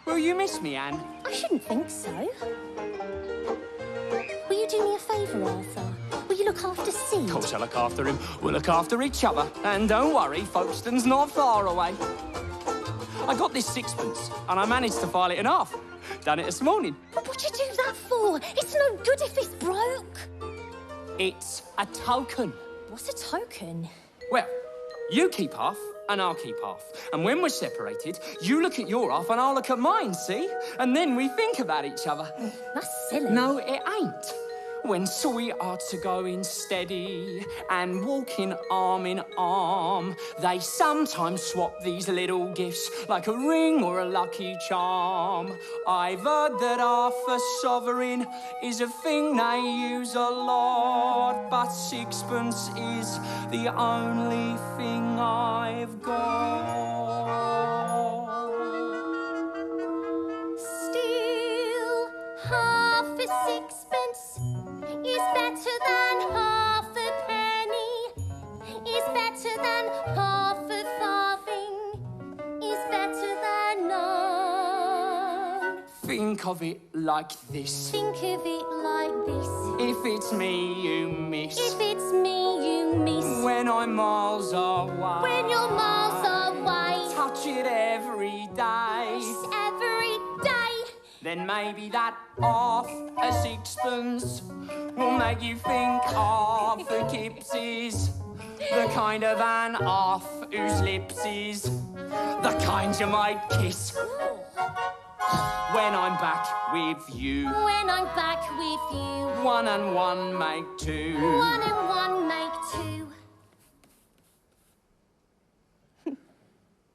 Will you miss me, Anne? I shouldn't think so. Will you do me a favour, Arthur? Will you look after Sid? Of course I'll look after him. We'll look after each other. And don't worry, Folkestone's not far away. I got this sixpence, and I managed to file it in half. Done it this morning. But what'd you do that for? It's no good if it's broke. It's a token. What's a token? Well, you keep half, and I'll keep half. And when we're separated, you look at your half, and I'll look at mine, see? And then we think about each other. That's silly. No, it ain't. When sweethearts are going steady and walking arm in arm, they sometimes swap these little gifts like a ring or a lucky charm. I've heard that half a sovereign is a thing they use a lot, but sixpence is the only thing I've got. Still, half a sixpence is better than half a penny, is better than half a farthing, is better than none. Think of it like this. Think of it like this. If it's me you miss, If it's me you miss, when I'm miles away, when you're miles away, touch it every day, every day, then maybe that half a sixpence will make you think of the Kippses, the kind of an half whose lips is the kind you might kiss when I'm back with you. when I'm back with you. 1 and 1 make 2. 1 and 1 make 2.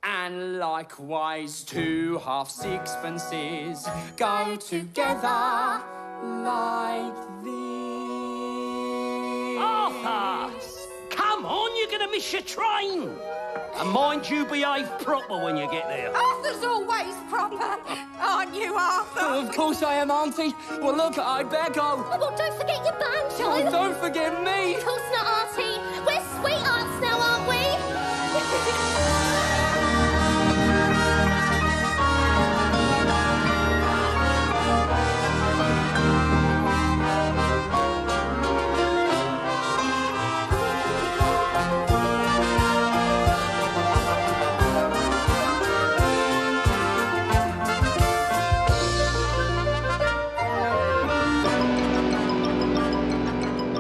And likewise 2 half sixpences go together like this. Arthur! Come on, you're going to miss your train. And mind you behave proper when you get there. Arthur's always proper, aren't you, Arthur? Of course I am, Auntie. Well, look, I'd better go. Oh, well, don't forget your banjo. Oh, don't forget me. Of course not, Auntie. We're sweethearts now, aren't we?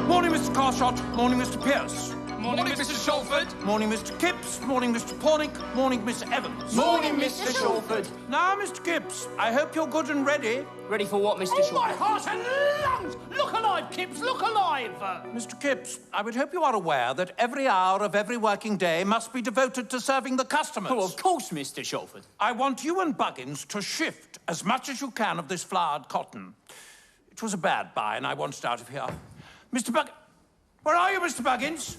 Morning, Mr. Carshot. Morning, Mr. Pierce. Morning, Mr. Shalford. Morning, Mr. Kipps. Morning, Mr. Pornick. Morning, Miss Evans. Morning, Mr. Shalford. Now, Mr. Kipps, I hope you're good and ready. Ready for what, Mr. Oh, Shalford? my heart and lungs! Look alive, Kipps, look alive! Mr. Kipps, I would hope you are aware that every hour of every working day must be devoted to serving the customers. Oh, of course, Mr. Shalford. I want you and Buggins to shift as much as you can of this flowered cotton. It was a bad buy, and I want it out of here. Mr. Where are you, Mr. Buggins?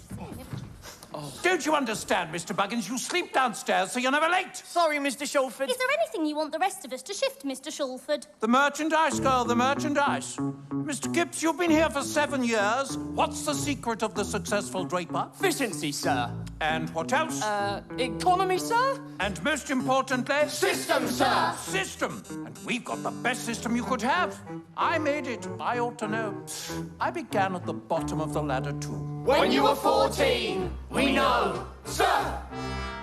Oh. Don't you understand, Mr. Buggins? You sleep downstairs, so you're never late. Sorry, Mr. Shalford. Is there anything you want the rest of us to shift, Mr. Shalford? The merchandise, girl, the merchandise. Mr. Kipps, you've been here for 7 years. What's the secret of the successful draper? Efficiency, sir. And what else? Economy, sir? And most importantly... System, sir. System. And we've got the best system you could have. I made it. I ought to know. I began at the bottom of the ladder, too. When you were 14, we know, sir.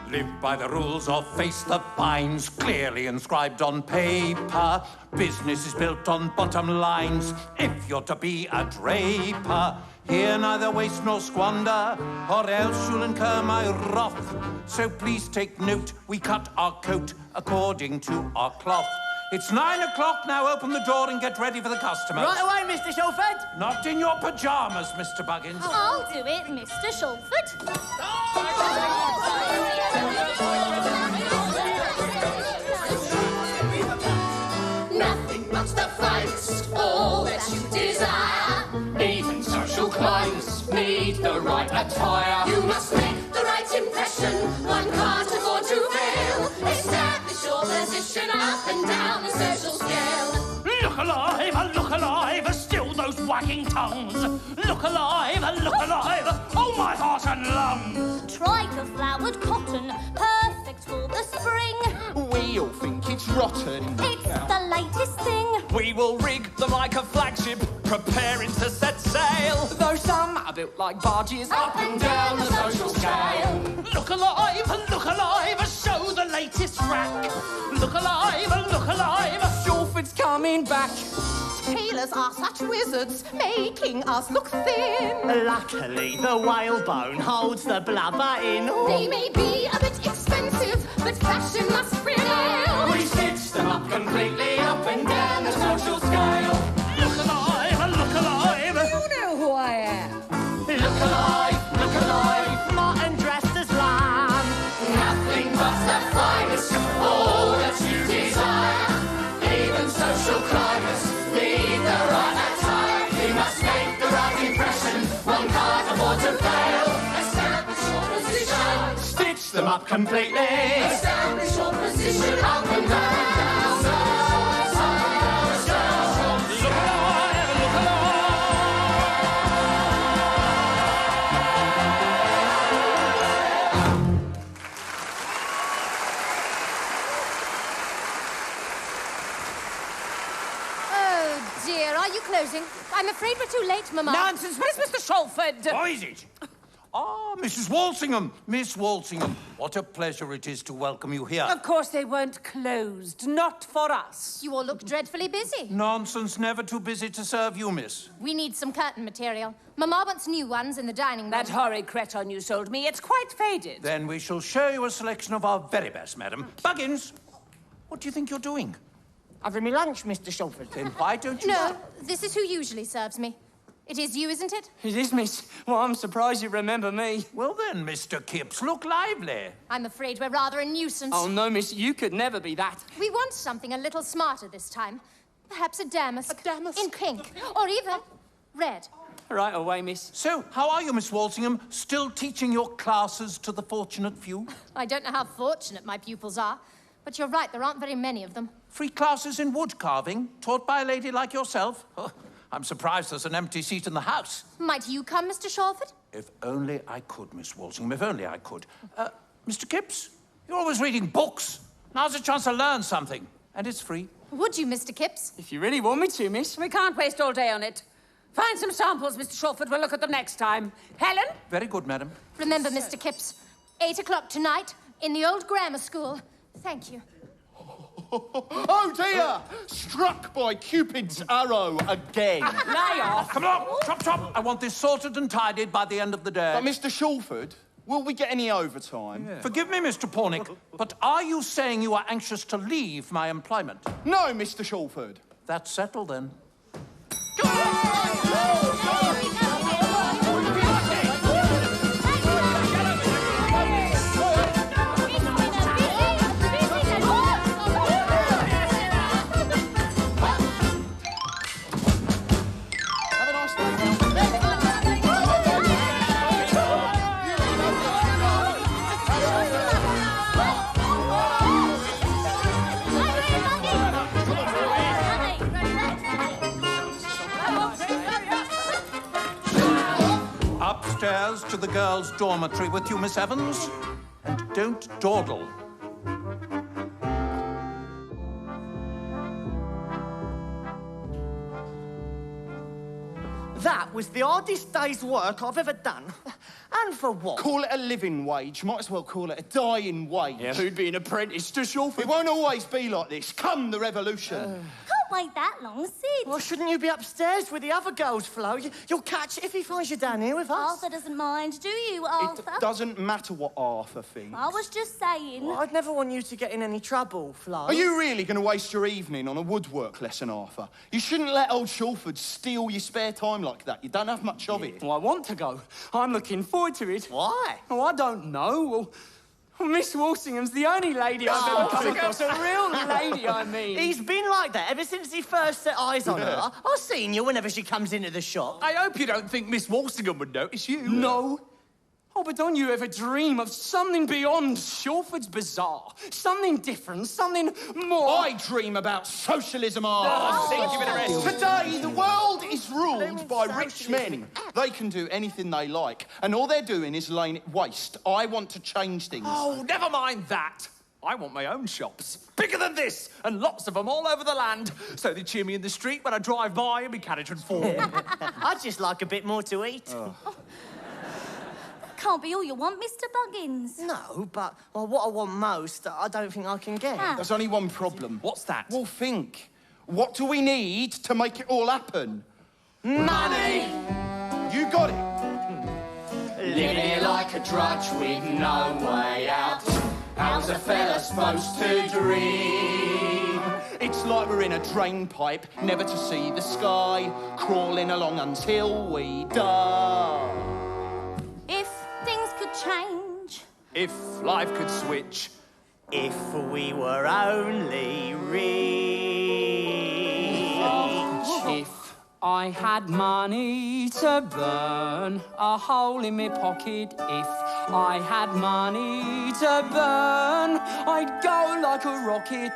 Live by the rules of face the fines, clearly inscribed on paper. Business is built on bottom lines, if you're to be a draper. Here neither waste nor squander, or else you'll incur my wrath. So please take note, we cut our coat according to our cloth. It's 9 o'clock now, open the door and get ready for the customers. Right away, Mr. Shalford. Not in your pyjamas, Mr. Buggins. I'll do it, Mr. Shalford. Nothing but the finest, all that you desire. Even social clients need the right attire. You must make the right impression, one can't afford to fail. Establish your position up and down the social scale. Look alive, look alive! wagging tongues. Look alive, oh my heart and lungs. Tiger-flowered cotton, perfect for the spring. We all think it's rotten. It's the latest thing. We will rig them like a flagship, preparing to set sail. Though some are built like barges, Up and down the social scale. Look alive, show the latest rack. Look alive, Shawford's coming back. Tailors are such wizards, making us look thin. Luckily, the whalebone holds the blubber in. They may be a bit expensive, but fashion must prevail. We stitch them up completely, up and down the social scale. look alive. You know who I am. Look alive, Martin dressed as lamb. Nothing but the finest, all that you desire. Even social climbers need the right attire. You must make the right impression, one can't afford to fail. Establish your position, stitch them up completely. establish your position, up and down. Look alive. Oh, dear. Are you closing? I'm afraid we're too late, Mamma. Nonsense. Where's Mr. Shalford? What is it? Ah, Mrs. Walsingham. Miss Walsingham, what a pleasure it is to welcome you here. Of course they weren't closed. Not for us. You all look dreadfully busy. Nonsense, never too busy to serve you, miss. We need some curtain material. Mamma wants new ones in the dining room. That horrid creton you sold me, it's quite faded. Then we shall show you a selection of our very best, madam. Buggins, what do you think you're doing? Having me lunch, Mr. Shalford. Then why don't you... No, this is who usually serves me. It is you, isn't it? It is, miss. Well, I'm surprised you remember me. Well then, Mr. Kipps, look lively. I'm afraid we're rather a nuisance. Oh, no, miss, you could never be that. We want something a little smarter this time. Perhaps a damask. A damask? In pink. Or even red. Right away, miss. So, how are you, Miss Walsingham? Still teaching your classes to the fortunate few? I don't know how fortunate my pupils are, but you're right, there aren't very many of them. Free classes in wood carving, taught by a lady like yourself? Oh, I'm surprised there's an empty seat in the house. Might you come, Mr. Shalford? If only I could, Miss Walsingham, if only I could. Mr. Kipps, you're always reading books. Now's a chance to learn something, and it's free. Would you, Mr. Kipps? If you really want me to, miss. We can't waste all day on it. Find some samples, Mr. Shalford. We'll look at them next time. Helen? Very good, madam. Remember, Mr. Kipps, 8 o'clock tonight in the old grammar school. Thank you. Oh dear! Struck by Cupid's arrow again. Lay off. Come along, chop, chop. I want this sorted and tidied by the end of the day. But Mr. Shalford, will we get any overtime? Forgive me, Mr. Pornick, but are you saying you are anxious to leave my employment? No, Mr. Shalford. That's settled, then. Have a nice day. Upstairs to the girls' dormitory with you, Miss Evans. And don't dawdle. That was the hardest day's work I've ever done. And for what? Call it a living wage. Might as well call it a dying wage. Yeah, who'd be an apprentice to Shalford? It won't always be like this. Come the revolution. Can't wait that long, Sid. Well, shouldn't you be upstairs with the other girls, Flo? You'll catch it if he finds you down here with us. Arthur doesn't mind, do you, It Arthur? doesn't matter what Arthur thinks. I was just saying. Well, I'd never want you to get in any trouble, Flo. Are you really going to waste your evening on a woodwork lesson, Arthur? You shouldn't let old Shalford steal your spare time like that. You don't have much of it. Well, I want to go. I'm looking forward to it. Why? Oh, I don't know. Well, Miss Walsingham's the only lady I've ever come across. A real lady, I mean. He's been like that ever since he first set eyes on her. I've seen you whenever she comes into the shop. I hope you don't think Miss Walsingham would notice you. No. Oh, but don't you ever dream of something beyond Shalford's Bazaar? Something different, something more... I dream about socialism, Arthur. Think you better rest. Today, the world is ruled by rich men. They can do anything they like, and all they're doing is laying it waste. I want to change things. Oh, never mind that. I want my own shops. Bigger than this, and lots of them all over the land. So they cheer me in the street when I drive by in my carriage and four. I'd just like a bit more to eat. Can't be all you want, Mr. Buggins. No, but what I want most, I don't think I can get. There's only one problem. What's that? Well, think. What do we need to make it all happen? Money! You got it. Living here like a drudge with no way out. How's a fella supposed to dream? It's like we're in a drain pipe, never to see the sky, crawling along until we die. If things could change. If life could switch. If we were only rich. If I had money to burn, a hole in my pocket. If I had money to burn, I'd go like a rocket.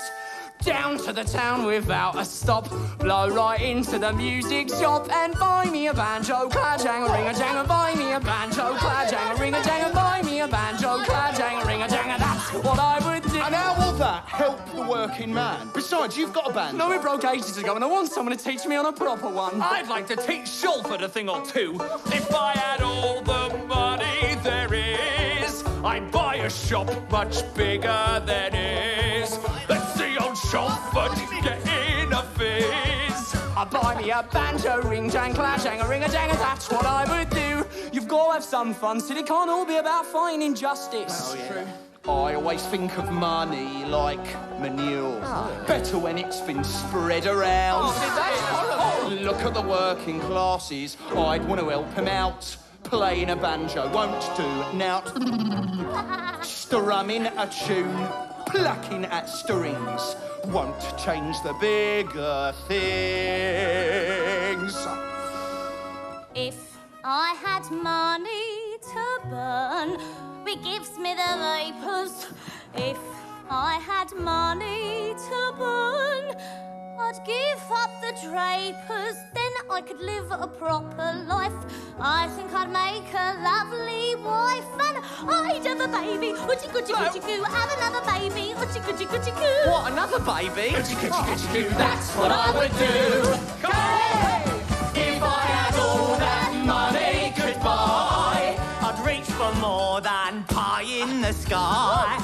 Down to the town without a stop, blow right into the music shop and buy me a banjo, clad-jang-a-ring-a-jang, buy me a banjo, clad-jang-a-ring-a-jang, buy me a banjo, clad-jang-a-ring-a-jang, that's what I would do. And how will that help the working man? Besides, you've got a band. No, it broke ages ago and I want someone to teach me on a proper one. I'd like to teach Shulford a thing or two. If I had all the money there is, I'd buy a shop much bigger than his. Let's see old Shulford get in a fizz. I'd buy me a banjo, ring-jang, clad-jang-a-ring-a-jang, and that's what I would do. You've got to have some fun, so it can't all be about fighting injustice. Oh, yeah. True. I always think of money like manure. Better when it's been spread around. That's horrible. Look at the working classes. I'd want to help them out. Playing a banjo won't do. Now, strumming a tune, plucking at strings won't change the bigger things. If I had money to burn, it gives me the vapors. If I had money to burn, I'd give up the drapers. Then I could live a proper life. I think I'd make a lovely wife. And I'd have a baby. Oochie coochie coochie coo. Have another baby. Oochie coochie coochie coo. What, another baby? Coochie coochie coochie coo, that's what I would do. Hey! If I had all that money could buy, I'd reach for more than pie in the sky.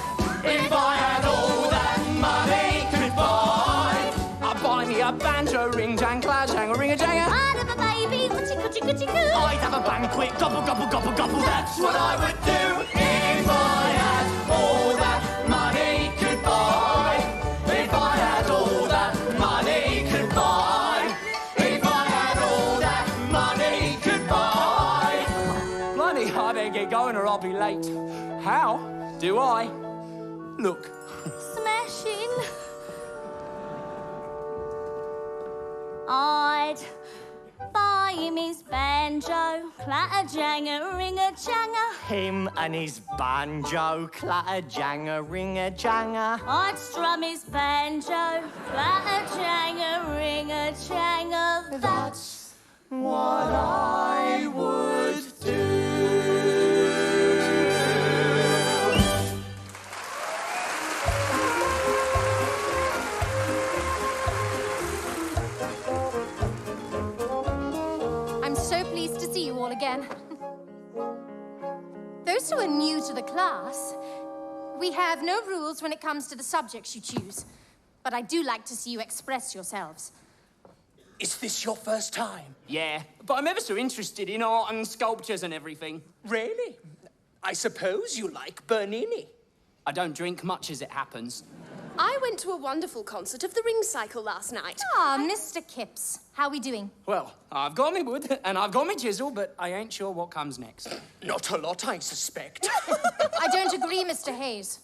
if I had all that money could buy, I'd buy me a banjo, ring-jang, clad-jang, ring-a-jang. I'd have a baby. Oochie coochie coochie coo. I'd have a banquet, gobble, gobble, gobble, gobble. that's what I would do. If I had all that money could buy, if I had all that money could buy, if I had all that money could buy. Bloody, I better get going or I'll be late. How do I look? Smashing. I'd buy him his banjo, clatter-janga-ring-a-janga. Him and his banjo, clatter-janga, ring-a-janga. I'd strum his banjo, clatter-janga-ring-a-janga. That's What I would do. I'm so pleased to see you all again. Those who are new to the class, we have no rules when it comes to the subjects you choose. But I do like to see you express yourselves. Is this your first time? Yeah, but I'm ever so interested in art and sculptures and everything. Really? I suppose you like Bernini. I don't drink much as it happens. I went to a wonderful concert of the Ring Cycle last night. Ah, Mr. Kipps, how are we doing? Well, I've got me wood and I've got me chisel, but I ain't sure what comes next. Not a lot, I suspect. I don't agree, Mr. Hayes.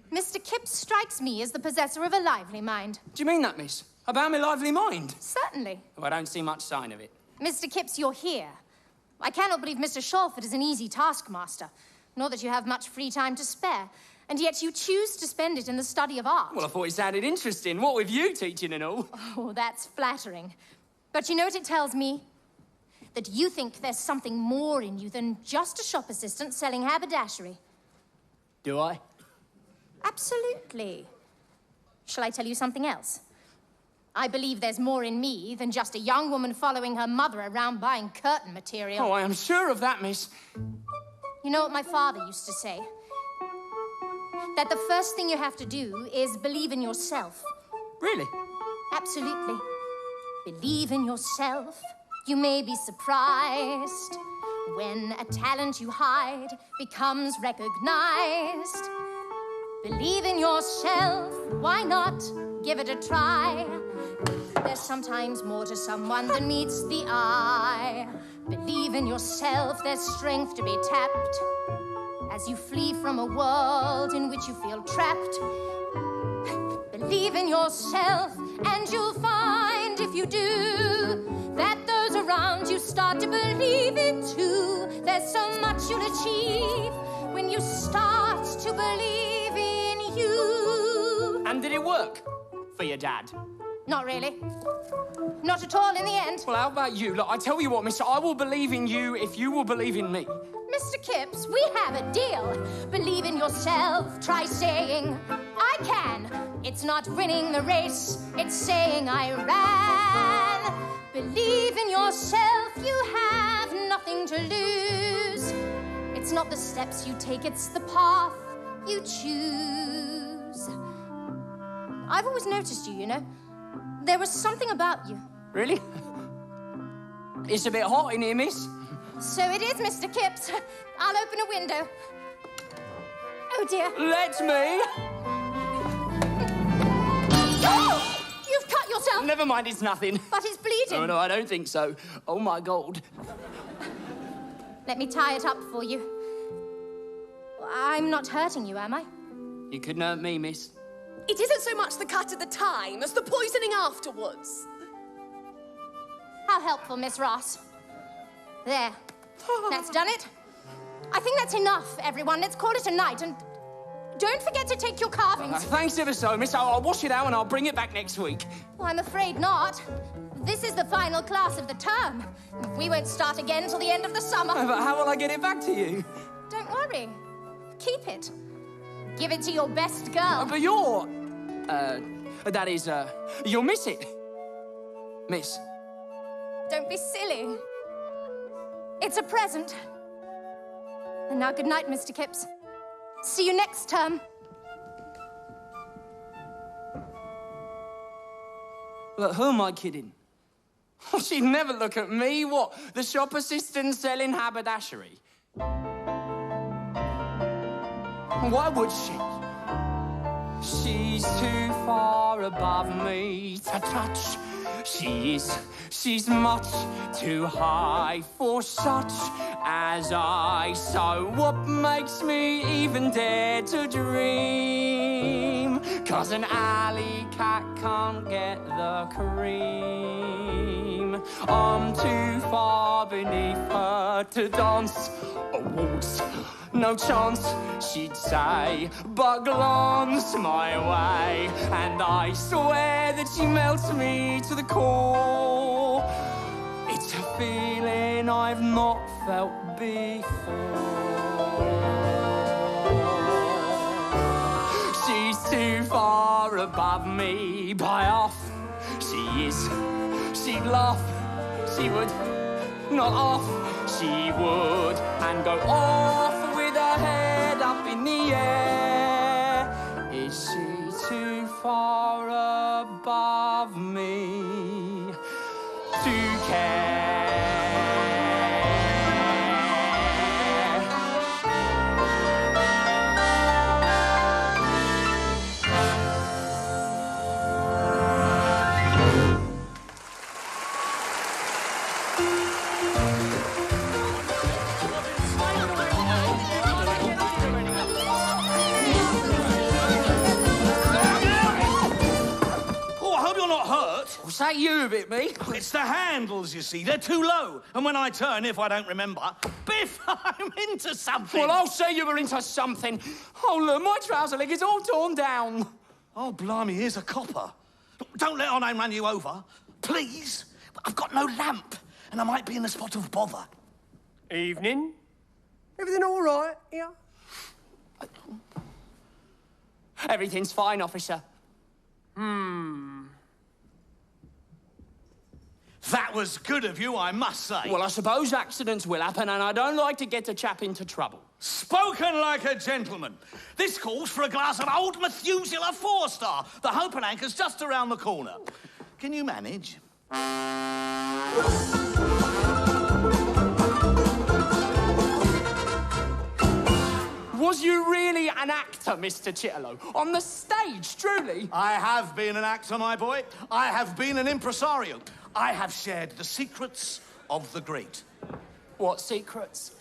Mr. Kipps strikes me as the possessor of a lively mind. Do you mean that, miss? About my lively mind? Certainly. Oh, I don't see much sign of it. Mr. Kipps, you're here. I cannot believe Mr. Shulford is an easy taskmaster, nor that you have much free time to spare, and yet you choose to spend it in the study of art. Well, I thought it sounded interesting. What with you teaching and all? Oh, that's flattering. But you know what it tells me? that you think there's something more in you than just a shop assistant selling haberdashery. Do I? Absolutely. Shall I tell you something else? I believe there's more in me than just a young woman following her mother around buying curtain material. Oh, I am sure of that, miss. You know what my father used to say? That the first thing you have to do is believe in yourself. Really? Absolutely. Believe in yourself. You may be surprised when a talent you hide becomes recognized. Believe in yourself. Why not give it a try? There's sometimes more to someone than meets the eye. Believe in yourself. There's strength to be tapped as you flee from a world in which you feel trapped. Believe in yourself, and you'll find, if you do, that those around you start to believe in too. There's so much you'll achieve when you start to believe in you. And did it work for your dad? Not really. Not at all in the end. Well, how about you? Look, I tell you what, mister, I will believe in you if you will believe in me. Mr. Kipps, we have a deal. Believe in yourself. Try saying, I can. It's not winning the race. It's saying I ran. Believe in yourself. You have nothing to lose. It's not the steps you take. It's the path you choose. I've always noticed you, you know. There was something about you. Really? It's a bit hot in here, miss. So it is, Mr. Kipps. I'll open a window. Oh, dear. Let me. Oh! You've cut yourself. Never mind, it's nothing. But it's bleeding. Oh, no, I don't think so. Oh, my God. Let me tie it up for you. I'm not hurting you, am I? You couldn't hurt me, miss. It isn't so much the cut at the time as the poisoning afterwards. How helpful, Miss Ross. There. That's done it. I think that's enough, everyone. Let's call it a night, and don't forget to take your carvings. Thanks ever so, miss. I'll wash it out and I'll bring it back next week. Well, I'm afraid not. This is the final class of the term. We won't start again till the end of the summer. But how will I get it back to you? Don't worry. Keep it. Give it to your best girl. But you're... that is, you'll miss it. Miss. Don't be silly. It's a present. And now, good night, Mr. Kipps. See you next term. Look, who am I kidding? She'd never look at me. What, the shop assistant selling haberdashery? Why would she? She's too far above me to touch. She's much too high for such as I. So what makes me even dare to dream? 'Cause an alley cat can't get the cream. I'm too far beneath her to dance a waltz. No chance, she'd say, but glance my way, and I swear that she melts me to the core. It's a feeling I've not felt before. She's too far above me by half. She is. She'd laugh. She would. Not off. She would. And go off with her head up in the air. Is she too far above me to care? Was that you who bit me? It's the handles, you see. They're too low. And when I turn, if I don't remember, biff, I'm into something. Well, I'll say you were into something. Oh, look, my trouser leg is all torn down. Oh, blimey, here's a copper. Don't let our name run you over. Please. I've got no lamp. and I might be in a spot of bother. Evening. Everything all right, yeah? Everything's fine, officer. That was good of you, I must say. Well, I suppose accidents will happen, and I don't like to get a chap into trouble. Spoken like a gentleman. This calls for a glass of old Methuselah 4-star. The Hope and Anchor's just around the corner. Can you manage? Was you really an actor, Mr. Chitterlow? On the stage, truly? I have been an actor, my boy. I have been an impresario. I have shared the secrets of the great. What secrets?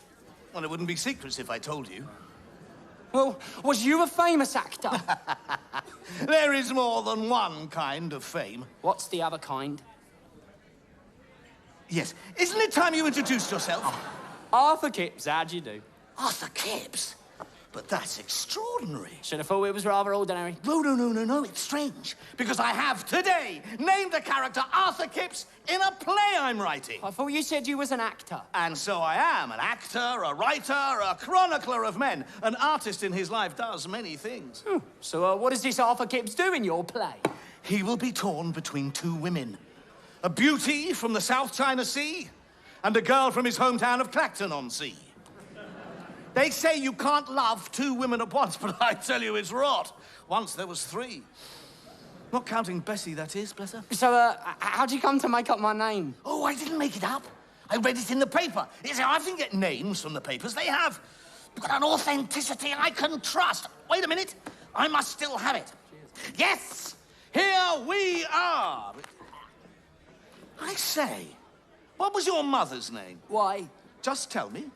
Well, it wouldn't be secrets if I told you. Well, was you a famous actor? There is more than one kind of fame. What's the other kind? Yes. Isn't it time you introduced yourself? Arthur Kipps, how'd you do? Arthur Kipps? But that's extraordinary. Should have thought it was rather ordinary. No, it's strange. Because I have today named the character Arthur Kipps in a play I'm writing. I thought you said you was an actor. And so I am, an actor, a writer, a chronicler of men. An artist in his life does many things. So what does this Arthur Kipps do in your play? He will be torn between two women. A beauty from the South China Sea and a girl from his hometown of Clacton-on-Sea. They say you can't love two women at once, but I tell you it's rot. Once there was three. Not counting Bessie, that is, bless her. So, how'd you come to make up my name? Oh, I didn't make it up. I read it in the paper. You see, I often get names from the papers. They have an authenticity I can trust. Wait a minute. I must still have it. Yes! Here we are. I say, what was your mother's name? Why? Just tell me.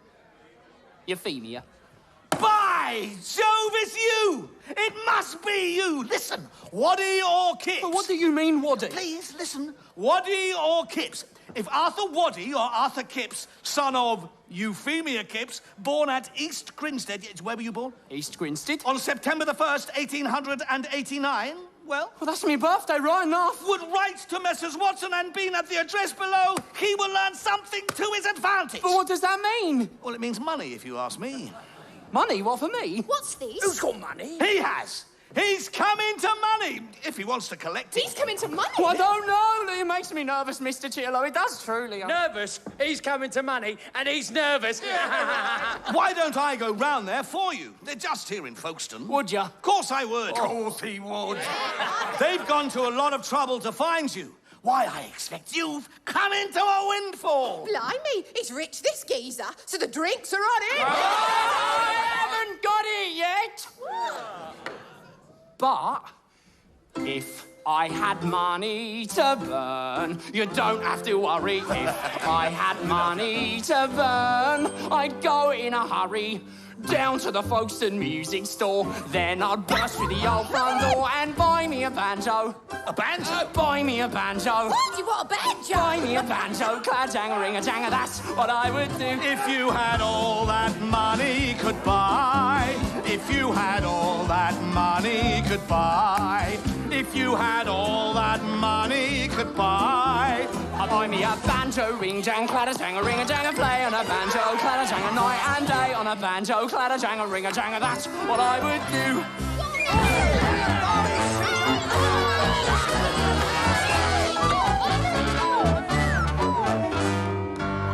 Euphemia. By Jove, it's you! It must be you! Listen, Waddy or Kipps? But what do you mean, Waddy? Please, listen. Waddy or Kipps? If Arthur Waddy or Arthur Kipps, son of Euphemia Kipps, born at East Grinstead... Where were you born? East Grinstead. On September the 1st, 1889... Well, that's my birthday, right enough. Would write to Messrs. Watson and Bean at the address below. He will learn something to his advantage. But what does that mean? Well, it means money, if you ask me. Money? What for me? What's this? Who's got money? He has. He's come into money, if he wants to collect it. He's come into money? Well, I don't know. It makes me nervous, Mr. Chitterlow. It does, truly. Nervous? He's coming to money, and he's nervous. Why don't I go round there for you? They're just here in Folkestone. Would you? Of course I would. Of course he would. They've gone to a lot of trouble to find you. Why, I expect you've come into a windfall. Blimey, he's rich, this geezer, so the drinks are on him. I haven't got it yet. But if I had money to burn, you don't have to worry. If I had money to burn, I'd go in a hurry down to the Folkestone music store. Then I'd burst through the old front door and buy me a banjo. A banjo? Buy me a banjo. What? You want a banjo? Buy me a banjo. Cla-janga-ring-a-janga, that's what I would do. If you had all that money could buy, if you had all that money could buy, if you had all that money could buy, I'd buy me a banjo, ring-jang, clatter-janga, ring-a-janga, play on a banjo, clatter-janga, night and day on a banjo, clatter-janga, ring-a-janga, that's what I would do.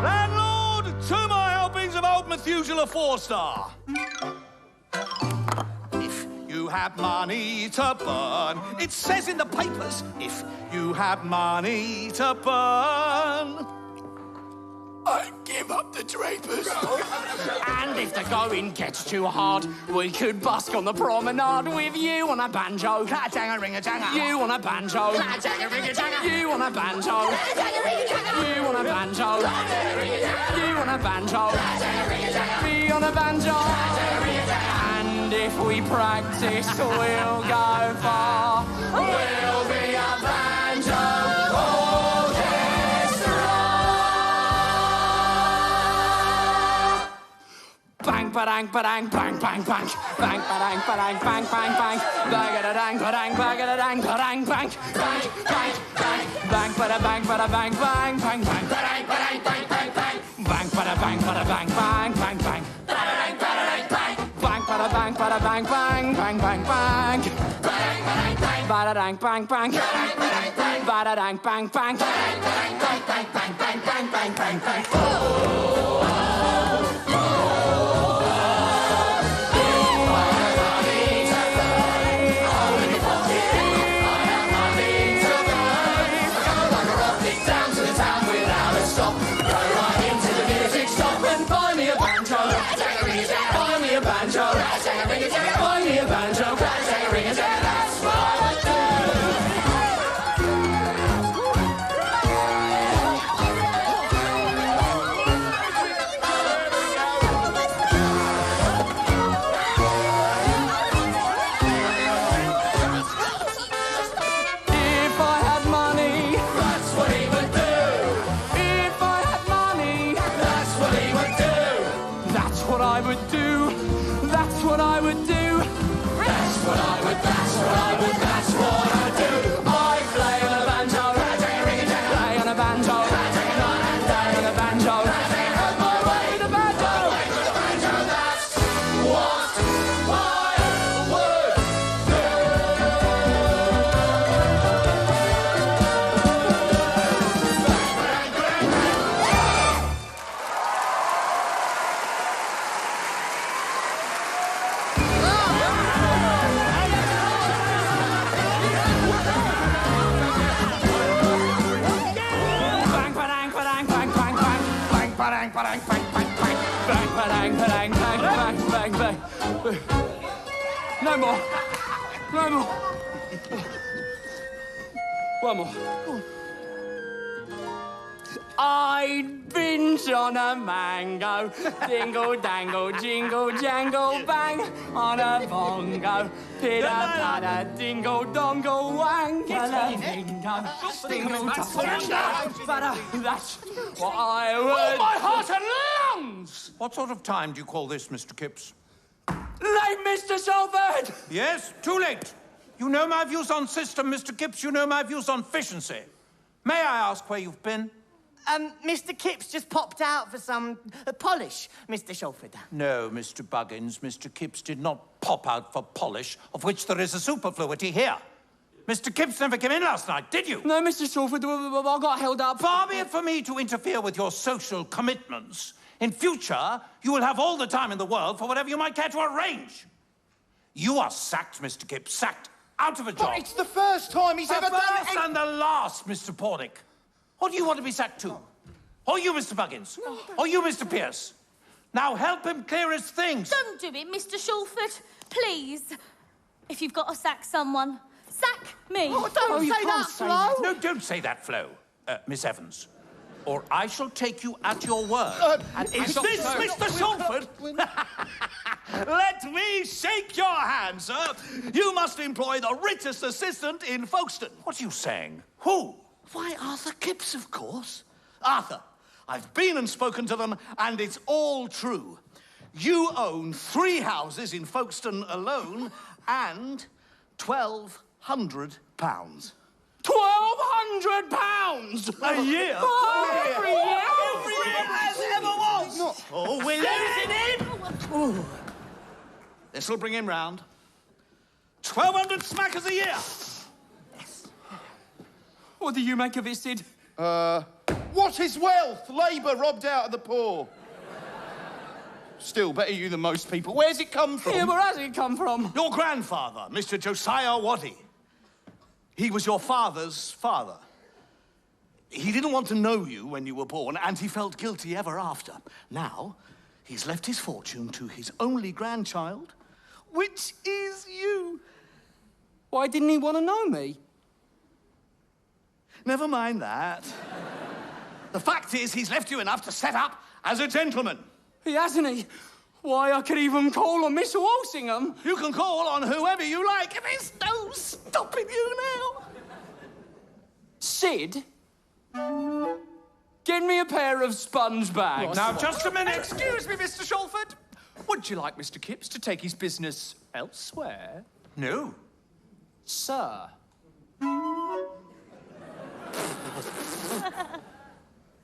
Landlord, 2 more helpings of old Methuselah 4-star. If you have money to burn, it says in the papers, if you have money to burn, I give up the drapers. And if the going gets too hard, we could busk on the promenade with you on a banjo. Clatter-janga, ring-a-janga. You on a banjo. Clatter-janga, ring-a-janga. You on a banjo. Clatter-janga, ring-a-janga. You on a banjo. Clatter-janga, ring-a-janga. You on a banjo. Clatter-janga, ring-a-janga. Me on a banjo. Clatter-janga, ring-a-janga. And if we practice, we'll go far. We'll be a banjo. Bang ba-dang, ba-dang, ba-dang, bang, bang, bang. Bang, ba-dang, ba-dang, bang, bang, bang. Bang-a-da-dang, ba-dang, bang-a-da-dang, ba-dang, bang. Bang, bang, bang. Bang, ba-da-bang, ba-da-bang, bang, bang, bang. Ba-dang, ba-dang, bang, bang, bang. Bang, ba-da-bang, ba-da-bang, bang, bang, bang. Ba-da-dang, ba-da-dang, bang. Bang, ba-da-bang, ba-da-bang, bang, bang, bang, bang. Ba-dang, ba-dang, bang. Ba-da-dang, bang, bang. Ba-dang, ba-dang, bang. Ba-da-dang, bang, bang. Ba-dang, ba-dang, bang, bang, bang, bang, bang, bang, bang, bang. No more. No more. One more. I'd binge on a mango, dingle dangle, jingle jangle bang, on a bongo, pitter patter, dingle dongle wang, bingo, dingle butter. That's what I would. Oh, my heart and lungs! What sort of time do you call this, Mr. Kipps? Late, Mr. Salford! Yes, too late. You know my views on system, Mr. Kipps. You know my views on efficiency. May I ask where you've been? Mr. Kipps just popped out for some polish, Mr. Shalford. No, Mr. Buggins. Mr. Kipps did not pop out for polish, of which there is a superfluity here. Mr. Kipps never came in last night, did you? No, Mr. Salford, I got held up. Far be it for me to interfere with your social commitments. In future, you will have all the time in the world for whatever you might care to arrange. You are sacked, Mr. Kipps, sacked. Out of a job. But it's the first time he's ever done it. The first and the last, Mr. Pornick. Or do you want to be sacked too? Or you, Mr. Buggins? Or you, Mr. Pierce? Now help him clear his things. Don't do it, Mr. Shulford. Please. If you've got to sack someone, sack me. Oh, don't say that, Flo. No, don't say that, Flo. Miss Evans. Or I shall take you at your word. Is this Mr. Shulford? Let me shake your hand, sir. You must employ the richest assistant in Folkestone. What are you saying? Who? Why, Arthur Kipps, of course. Arthur, I've been and spoken to them, and it's all true. You own 3 houses in Folkestone alone, and £1,200. £1,200 a year? Oh, every year? Every year as ever was. Oh, we're losing him. This'll bring him round. 1,200 smackers a year. What do you make of it, Sid? What is wealth? Labour robbed out of the poor. Still, better you than most people. Where's it come from? Yeah, where has it come from? Your grandfather, Mr. Josiah Waddy. He was your father's father. He didn't want to know you when you were born, and he felt guilty ever after. Now, he's left his fortune to his only grandchild, which is you. Why didn't he want to know me? Never mind that. The fact is, he's left you enough to set up as a gentleman. He hasn't he? Why, I could even call on Mr. Walsingham. You can call on whoever you like. There's no stopping you now. Sid, get me a pair of sponge bags. Now, just a minute. Excuse me, Mr. Shalford. Would you like Mr. Kipps to take his business elsewhere? No. Sir.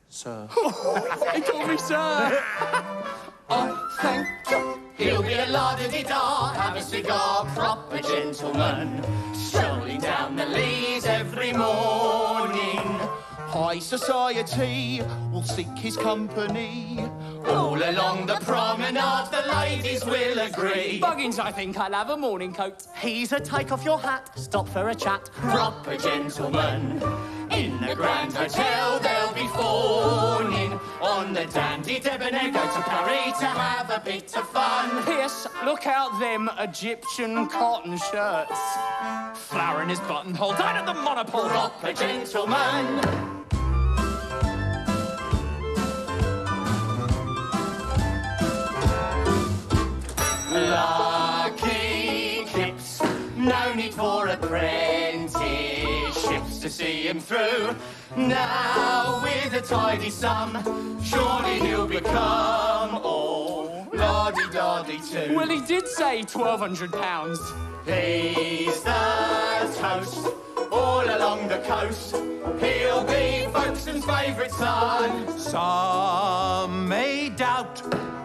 Sir. He called me sir. Oh, thank you. He'll be a la-di-di-da, have a cigar, proper gentleman, strolling down the leads every morning. High society will seek his company. All along the promenade, the ladies will agree. Buggins, I think I'll have a morning coat. He's a take off your hat, stop for a chat. Proper gentleman. In the Grand Hotel, they'll be fawning on the dandy debonair, go to Paris to have a bit of fun. Pierce, look out them Egyptian cotton shirts. Flower in his buttonhole, down at the monopole. Proper gentleman. Lucky Kipps, no need for apprenticeships to see him through. Now with a tidy sum, surely he'll become all la-di-da-di too. Well, he did say £1,200. He's the toast all along the coast. He'll be Folkestone's favourite son. Some may doubt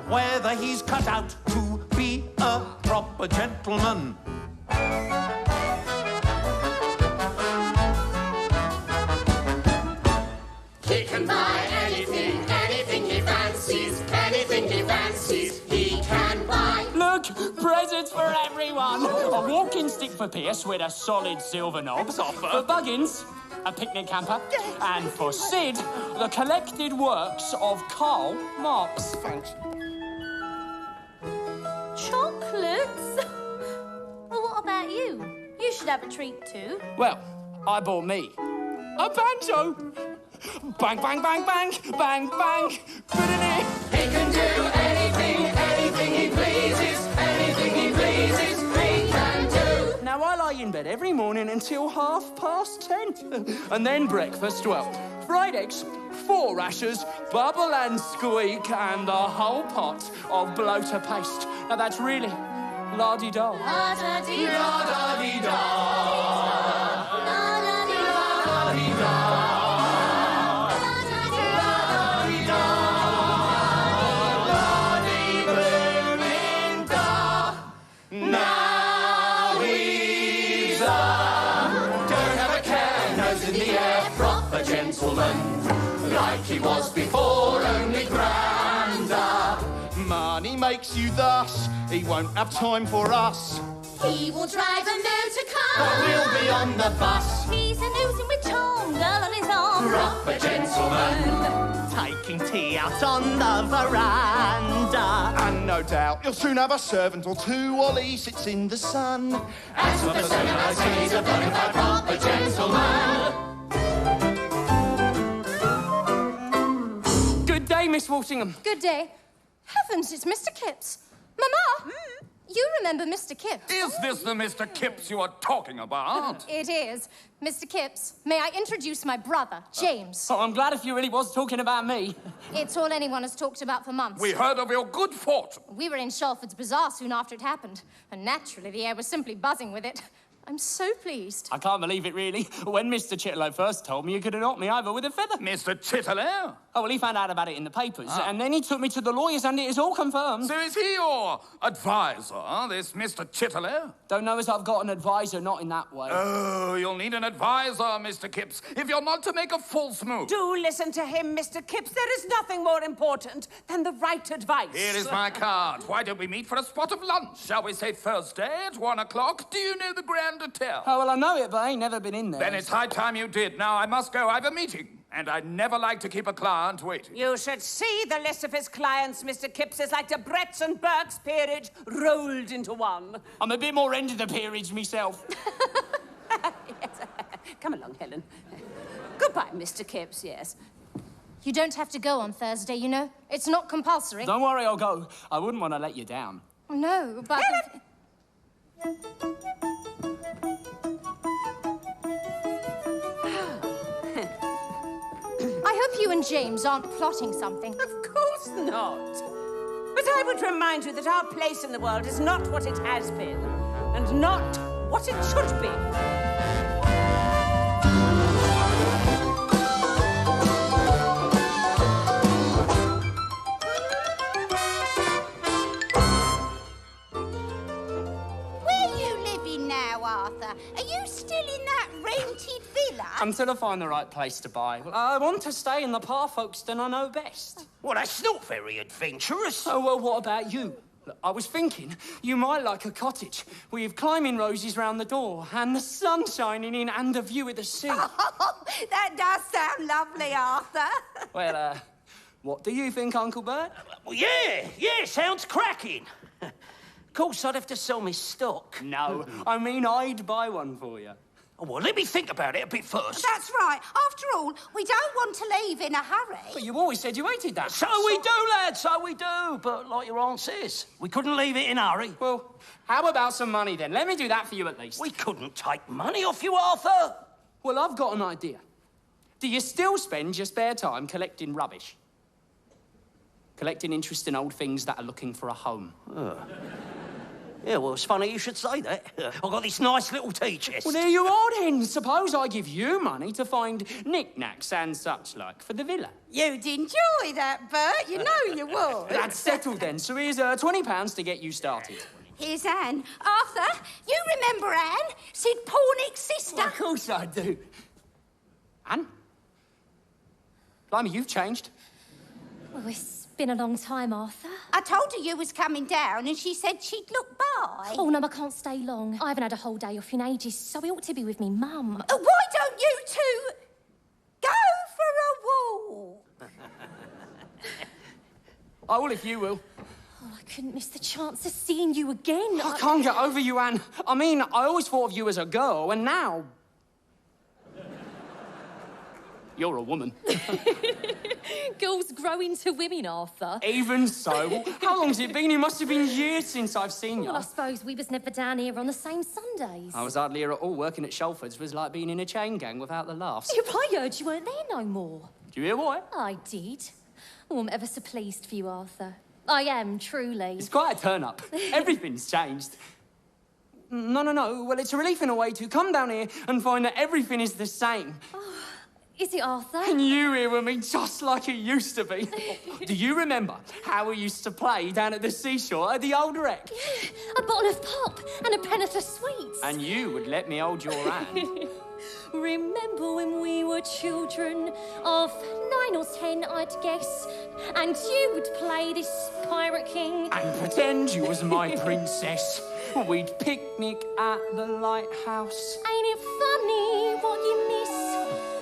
whether he's cut out to be a proper gentleman. He can buy anything, anything he fancies, anything he fancies, he can buy. Look, presents for everyone. A walking stick for Pierce with a solid silver knob. For Buggins, a picnic camper. And for Sid, the collected works of Karl Marx. Thanks. Chocolates? Well, what about you? You should have a treat too. Well, I bought me a banjo. Bang, bang, bang, bang, bang, bang. Good in it. He can do anything, anything he pleases, anything he pleases, he can do. Now, I lie in bed every morning until 10:30. And then breakfast, well, fried eggs, 4 rashers, bubble and squeak, and a whole pot of bloater paste. Now, that's really la-di-da. La-da-dee-da. La-da-dee-da. La-da-dee-da. Now he's don't have a care, nose in the air, proper gentleman, like he was before, only grander. Money makes you thus, he won't have time for us. He will drive a motor car. But we'll be on the bus. He's an oozing with charm, girl on his arm. Proper gentleman. Taking tea out on the veranda. And no doubt you'll soon have a servant or two while he sits in the sun. As for the civilized, he's a bona fide proper gentleman. Good day, Miss Walsingham. Good day. Heavens, it's Mr. Kipps. Mama, you remember Mr. Kipps? Is this the Mr. Kipps you are talking about? It is. Mr. Kipps, may I introduce my brother, James? Oh, I'm glad if you really was talking about me. It's all anyone has talked about for months. We heard of your good fortune. We were in Shalford's Bazaar soon after it happened, and naturally the air was simply buzzing with it. I'm so pleased. I can't believe it, really. When Mr. Chitterlow first told me, you could have knocked me over with a feather. Mr. Chitterlow? Oh, well, he found out about it in the papers, and then he took me to the lawyers, and it is all confirmed. So is he your advisor, this Mr. Chitterlow? Don't know as I've got an advisor, not in that way. Oh, you'll need an advisor, Mr. Kipps, if you're not to make a false move. Do listen to him, Mr. Kipps. There is nothing more important than the right advice. Here is my card. Why don't we meet for a spot of lunch? Shall we say Thursday at 1 o'clock? Do you know the Grand Hotel? Oh, well, I know it, but I ain't never been in there. Then it's high time you did. Now I must go. I have a meeting. And I never like to keep a client waiting. You should see the list of his clients, Mr. Kipps. It's like the Bretts and Burke's peerage rolled into one. I'm a bit more end of the peerage myself. Yes. Come along, Helen. Goodbye, Mr. Kipps, yes. You don't have to go on Thursday, you know. It's not compulsory. Don't worry, I'll go. I wouldn't want to let you down. No, but... I hope you and James aren't plotting something. Of course not. But I would remind you that our place in the world is not what it has been, and not what it should be. Are you still in that rented villa? Until I find the right place to buy. Well, I want to stay in the part, Folkestone I know best. Well, that's not very adventurous. Oh, well, what about you? Look, I was thinking you might like a cottage with climbing roses round the door and the sun shining in and a view of the sea. Oh, that does sound lovely, Arthur. Well, what do you think, Uncle Bert? Well, yeah, sounds cracking. Of course, I'd have to sell me stock. No, I mean I'd buy one for you. Oh, well, let me think about it a bit first. That's right. After all, we don't want to leave in a hurry. But you always said you hated that. So we do, lad, so we do. But like your aunt says, we couldn't leave it in a hurry. Well, how about some money then? Let me do that for you at least. We couldn't take money off you, Arthur. Well, I've got an idea. Do you still spend your spare time collecting rubbish? Collecting interesting old things that are looking for a home? Yeah, well, it's funny you should say that. I've got this nice little tea chest. Well, there you are then. Suppose I give you money to find knickknacks and such like for the villa. You'd enjoy that, Bert. You know you would. That's settled then. So here's £20 to get you started. Here's Anne. Arthur, you remember Anne? Sid Pornick's sister? Well, of course I do. Anne? Blimey, you've changed. Oh, it's been a long time, Arthur. I told her you was coming down and she said she'd look by. Oh, no, I can't stay long. I haven't had a whole day off in ages, so we ought to be with me mum. Why don't you two go for a walk? I will if you will. Oh, I couldn't miss the chance of seeing you again. I can't get over you, Anne. I mean, I always thought of you as a girl, and now... you're a woman. Girls grow into women, Arthur. Even so. Well, how long's it been? It must have been years since I've seen you. Well, I suppose we was never down here on the same Sundays. I was hardly here at all. Working at Shelford's was like being in a chain gang without the laughs. I heard you weren't there no more. Do you hear what? I did. Oh, I'm ever so pleased for you, Arthur. I am, truly. It's quite a turn-up. Everything's changed. No. Well, it's a relief in a way to come down here and find that everything is the same. Is it, Arthur? And you here with me just like it used to be. Do you remember how we used to play down at the seashore at the old wreck? A bottle of pop and a pennyworth of sweets. And you would let me hold your hand. Remember when we were children of 9 or 10, I'd guess, and you would play this Pirate King. And pretend you was my princess. We'd picnic at the lighthouse. Ain't it funny what you miss?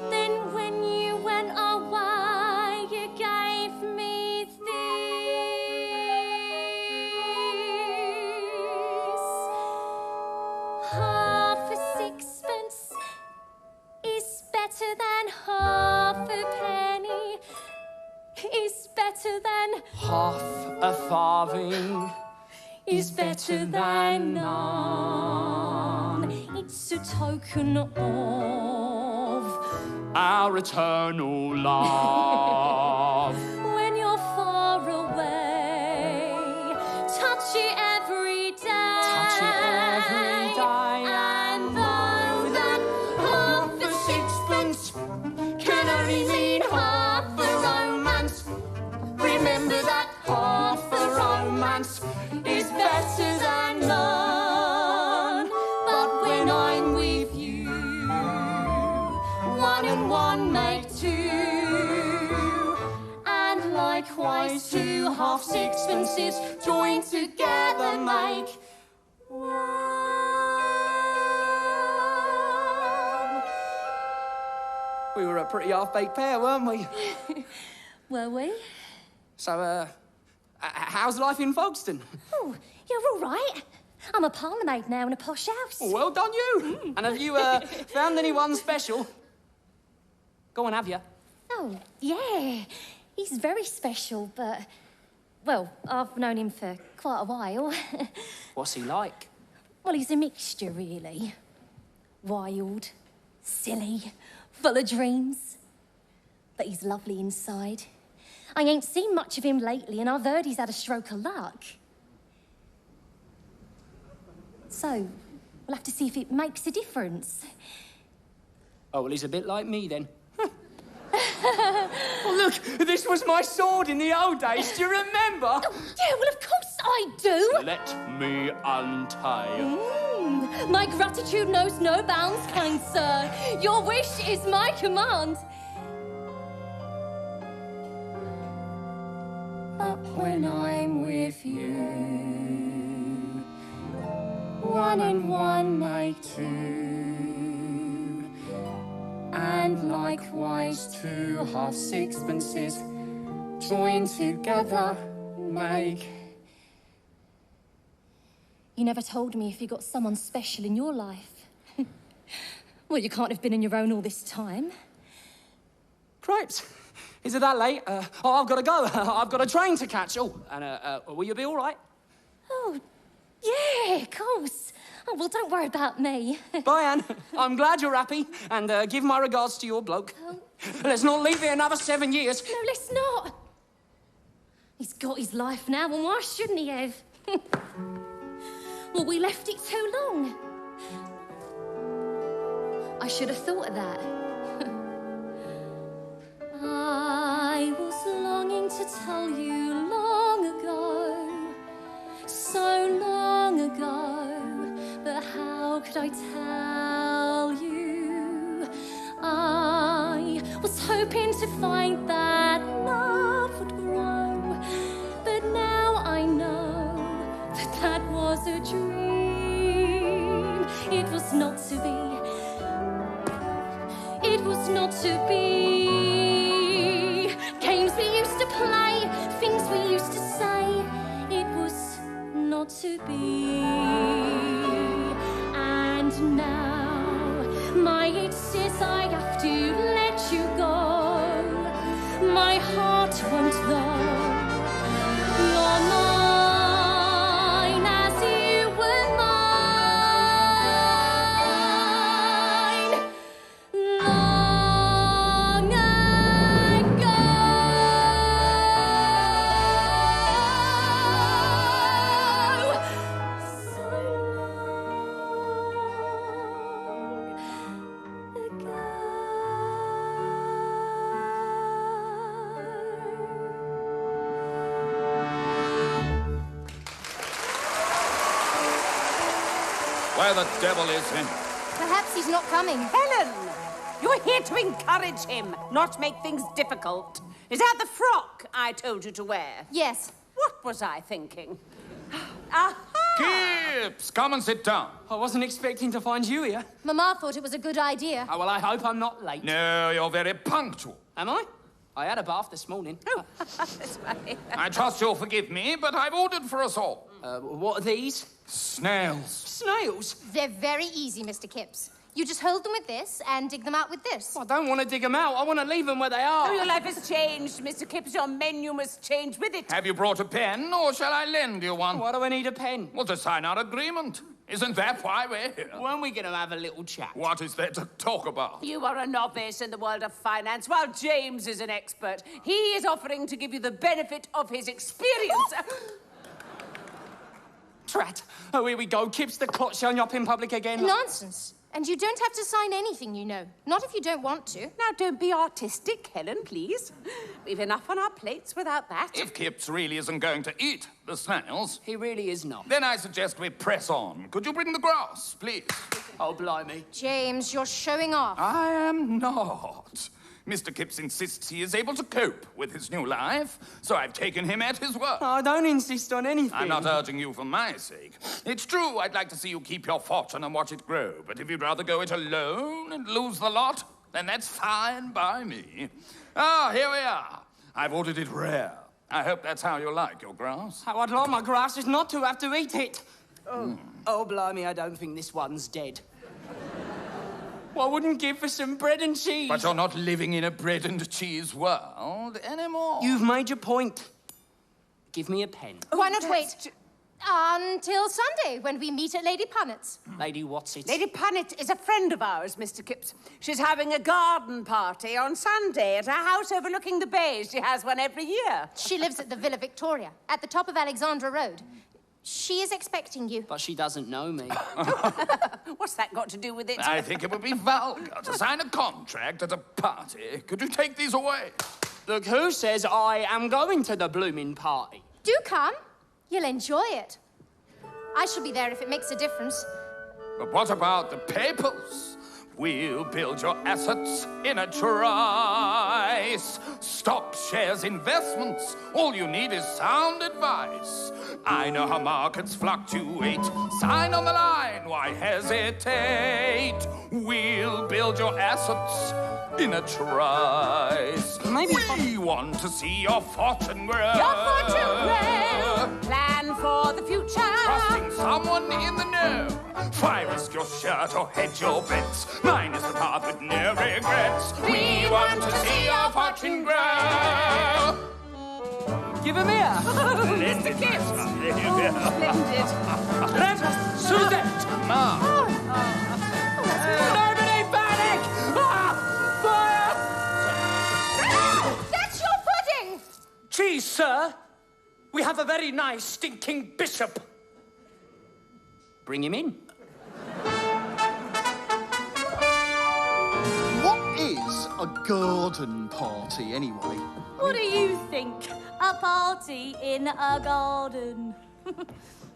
Then when you went away, you gave me this. Half a sixpence is better than half a penny. Is better than half a farthing. Is better than none. It's a token of our eternal love. When you're far away, touch it every day. Touch it every day. And though that half a sixpence can only mean half a romance, remember that half a romance is better than none. But when I'm with you, 1 and 1 make 2, and likewise 2 half sixpences joined together make 1. We were a pretty half-baked pair, weren't we? Were we? So, how's life in Folkestone? Oh, you're all right. I'm a parlourmaid now in a posh house. Well done, you. And have you found anyone special? Go on, have you? Oh, yeah. He's very special, but... well, I've known him for quite a while. What's he like? Well, he's a mixture, really. Wild, silly, full of dreams. But he's lovely inside. I ain't seen much of him lately, and I've heard he's had a stroke of luck. So, we'll have to see if it makes a difference. Oh, well, he's a bit like me, then. Oh, look, this was my sword in the old days. Do you remember? Oh, yeah, well, of course I do. Let me untie. My gratitude knows no bounds, kind sir. Your wish is my command. But when I'm with you, 1 and 1 make 2. And likewise 2 half sixpences joined together make. You never told me if you got someone special in your life. Well, you can't have been on your own all this time. Cripes. Is it that late? Oh, I've got to go. I've got a train to catch. Oh, and will you be all right? Oh, yeah, of course. Oh, well, don't worry about me. Bye, Anne. I'm glad you're happy, and give my regards to your bloke. Oh. Let's not leave it another 7 years. No, let's not. He's got his life now, and why shouldn't he have? Well, we left it too long. I should have thought of that. I was longing to tell you long ago, so long ago, but how could I tell you? I was hoping to find that love would grow, but now I know that that was a dream. It was not to be. It was not to be. Games we used to play, things we used to say. It was not to be. And now my age says I have to let you go. My heart won't though. You're mine as you were mine long ago. So long ago. Where the devil is he? Perhaps he's not coming. Helen! You're here to encourage him, not make things difficult. Is that the frock I told you to wear? Yes. What was I thinking? Aha! Kipps, come and sit down. I wasn't expecting to find you here. Mama thought it was a good idea. Oh, well, I hope I'm not late. No, you're very punctual. Am I? I had a bath this morning. Oh, that's right. I trust you'll forgive me, but I've ordered for us all. What are these? Snails. Snails? They're very easy, Mr. Kipps. You just hold them with this and dig them out with this. I don't want to dig them out. I want to leave them where they are. Oh, your life has changed, Mr. Kipps. Your menu must change with it. Have you brought a pen, or shall I lend you one? Why do I need a pen? Well, to sign our agreement. Isn't that why we're here? When are we going to have a little chat? What is there to talk about? You are a novice in the world of finance, while James is an expert. He is offering to give you the benefit of his experience. Trat. Oh, here we go. Kipps the clot showing up in public again. Nonsense. And you don't have to sign anything, you know. Not if you don't want to. Now, don't be artistic, Helen, please. We've enough on our plates without that. If Kipps really isn't going to eat the snails... He really is not. Then I suggest we press on. Could you bring the grass, please? Oh, blimey. James, you're showing off. I am not. Mr. Kipps insists he is able to cope with his new life, so I've taken him at his word. I don't insist on anything. I'm not urging you for my sake. It's true I'd like to see you keep your fortune and watch it grow, but if you'd rather go it alone and lose the lot, then that's fine by me. Ah, here we are. I've ordered it rare. I hope that's how you like your grass. How I'd like my grass is not to have to eat it. Oh, blimey, I don't think this one's dead. Well, I wouldn't give for some bread and cheese. But you're not living in a bread and cheese world anymore. You've made your point. Give me a pen. Why not wait? Until Sunday, when we meet at Lady Punnet's. Lady What's-it? Lady Punnet is a friend of ours, Mr. Kipps. She's having a garden party on Sunday at her house overlooking the bay. She has one every year. She lives at the Villa Victoria, at the top of Alexandra Road. She is expecting you. But she doesn't know me. What's that got to do with it? I think it would be vulgar to sign a contract at a party. Could you take these away? Look, who says I am going to the blooming party? Do come. You'll enjoy it. I shall be there if it makes a difference. But what about the papers? We'll build your assets in a trice. Stock shares, investments. All you need is sound advice. I know how markets fluctuate. Sign on the line, why hesitate? We'll build your assets in a trice. Maybe we want to see your fortune grow. Your fortune grow. Plan for the future. Trusting someone in the know. Why risk your shirt or hedge your bets? Mine is the path with no regrets. We want to see your fortune grow. Give him here. Mr. Kipps. Splendid. Let us Suzette. Nobody panic! Fire! That's your pudding! Cheese, sir. We have a very nice stinking bishop. Bring him in. What is a garden party, anyway? What do you think? A party in a garden.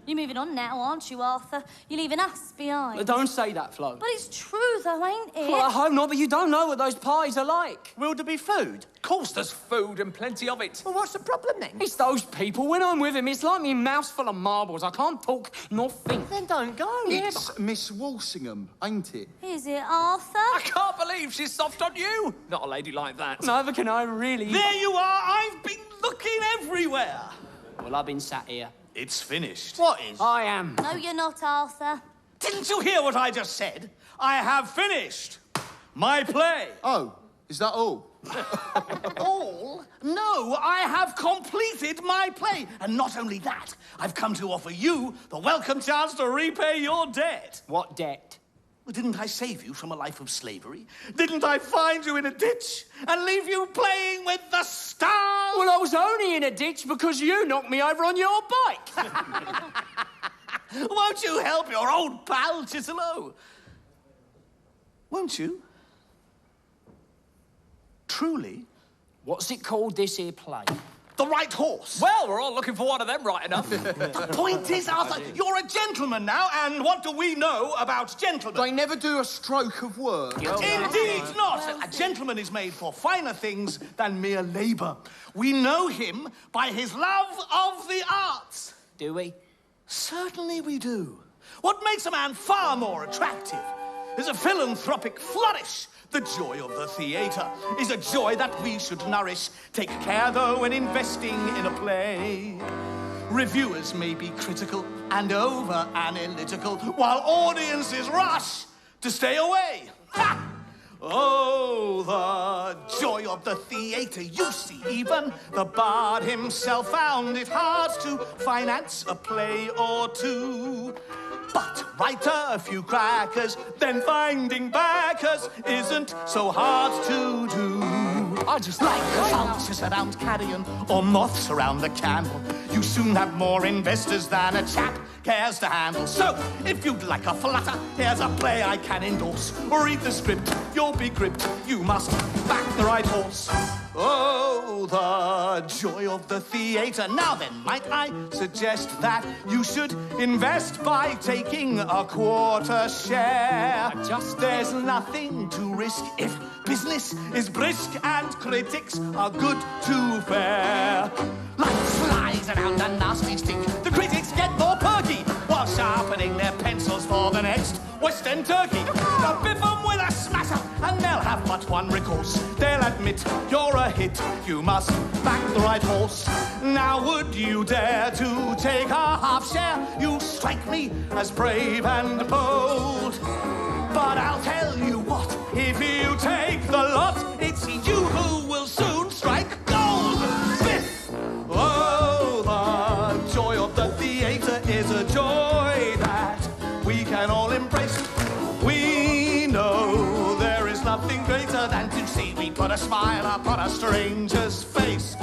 You're moving on now, aren't you, Arthur? You're leaving us behind. Don't say that, Flo. But it's true, though, ain't it? Well, I hope not, but you don't know what those parties are like. Will there be food? Of course there's food and plenty of it. Well, what's the problem then? It's those people. When I'm with him, it's like me mouth full of marbles. I can't talk nor think. Then don't go. It's Miss Walsingham, ain't it? Is it, Arthur? I can't believe she's soft on you. Not a lady like that. Neither can I, really. There you are. I've been looking everywhere. Well, I've been sat here. It's finished. What is? I am. No, you're not, Arthur. Didn't you hear what I just said? I have finished my play. Oh, is that all? All? No, I have completed my play. And not only that, I've come to offer you the welcome chance to repay your debt. What debt? Well, didn't I save you from a life of slavery? Didn't I find you in a ditch and leave you playing with the stars? Well, I was only in a ditch because you knocked me over on your bike. Won't you help your old pal, Chisello? Won't you? Truly? What's it called, this here play? The Right Horse. Well, we're all looking for one of them right enough. The point is, Arthur, you're a gentleman now, and what do we know about gentlemen? They never do a stroke of work. Indeed not. A gentleman is made for finer things than mere labour. We know him by his love of the arts. Do we? Certainly we do. What makes a man far more attractive is a philanthropic flourish. The joy of the theatre is a joy that we should nourish. Take care, though, when investing in a play. Reviewers may be critical and over-analytical, while audiences rush to stay away. Ha! Oh, the joy of the theatre. You see, even the bard himself found it hard to finance a play or two. But write a few crackers, then finding backers isn't so hard to do. I just like the vultures around carrion or moths around the candle. You soon have more investors than a chap cares to handle. So, if you'd like a flutter, here's a play I can endorse. Read the script, you'll be gripped. You must back the right horse. Oh, the joy of the theatre. Now then, might I suggest that you should invest by taking a quarter share? There's nothing to risk if business is brisk and critics are good to fair. Like flies around a nasty stink, the critics get more perky while sharpening their pencils for the next Western turkey. Now biff 'em with a smasher and they'll have but one recourse. They'll admit you're a hit, you must back the right horse. Now would you dare to take a half share? You strike me as brave and bold. But I'll tell you what, if you take the lot, it's you who will soon strike gold. Biff! Oh, the joy of the theatre put a smile upon a stranger's face.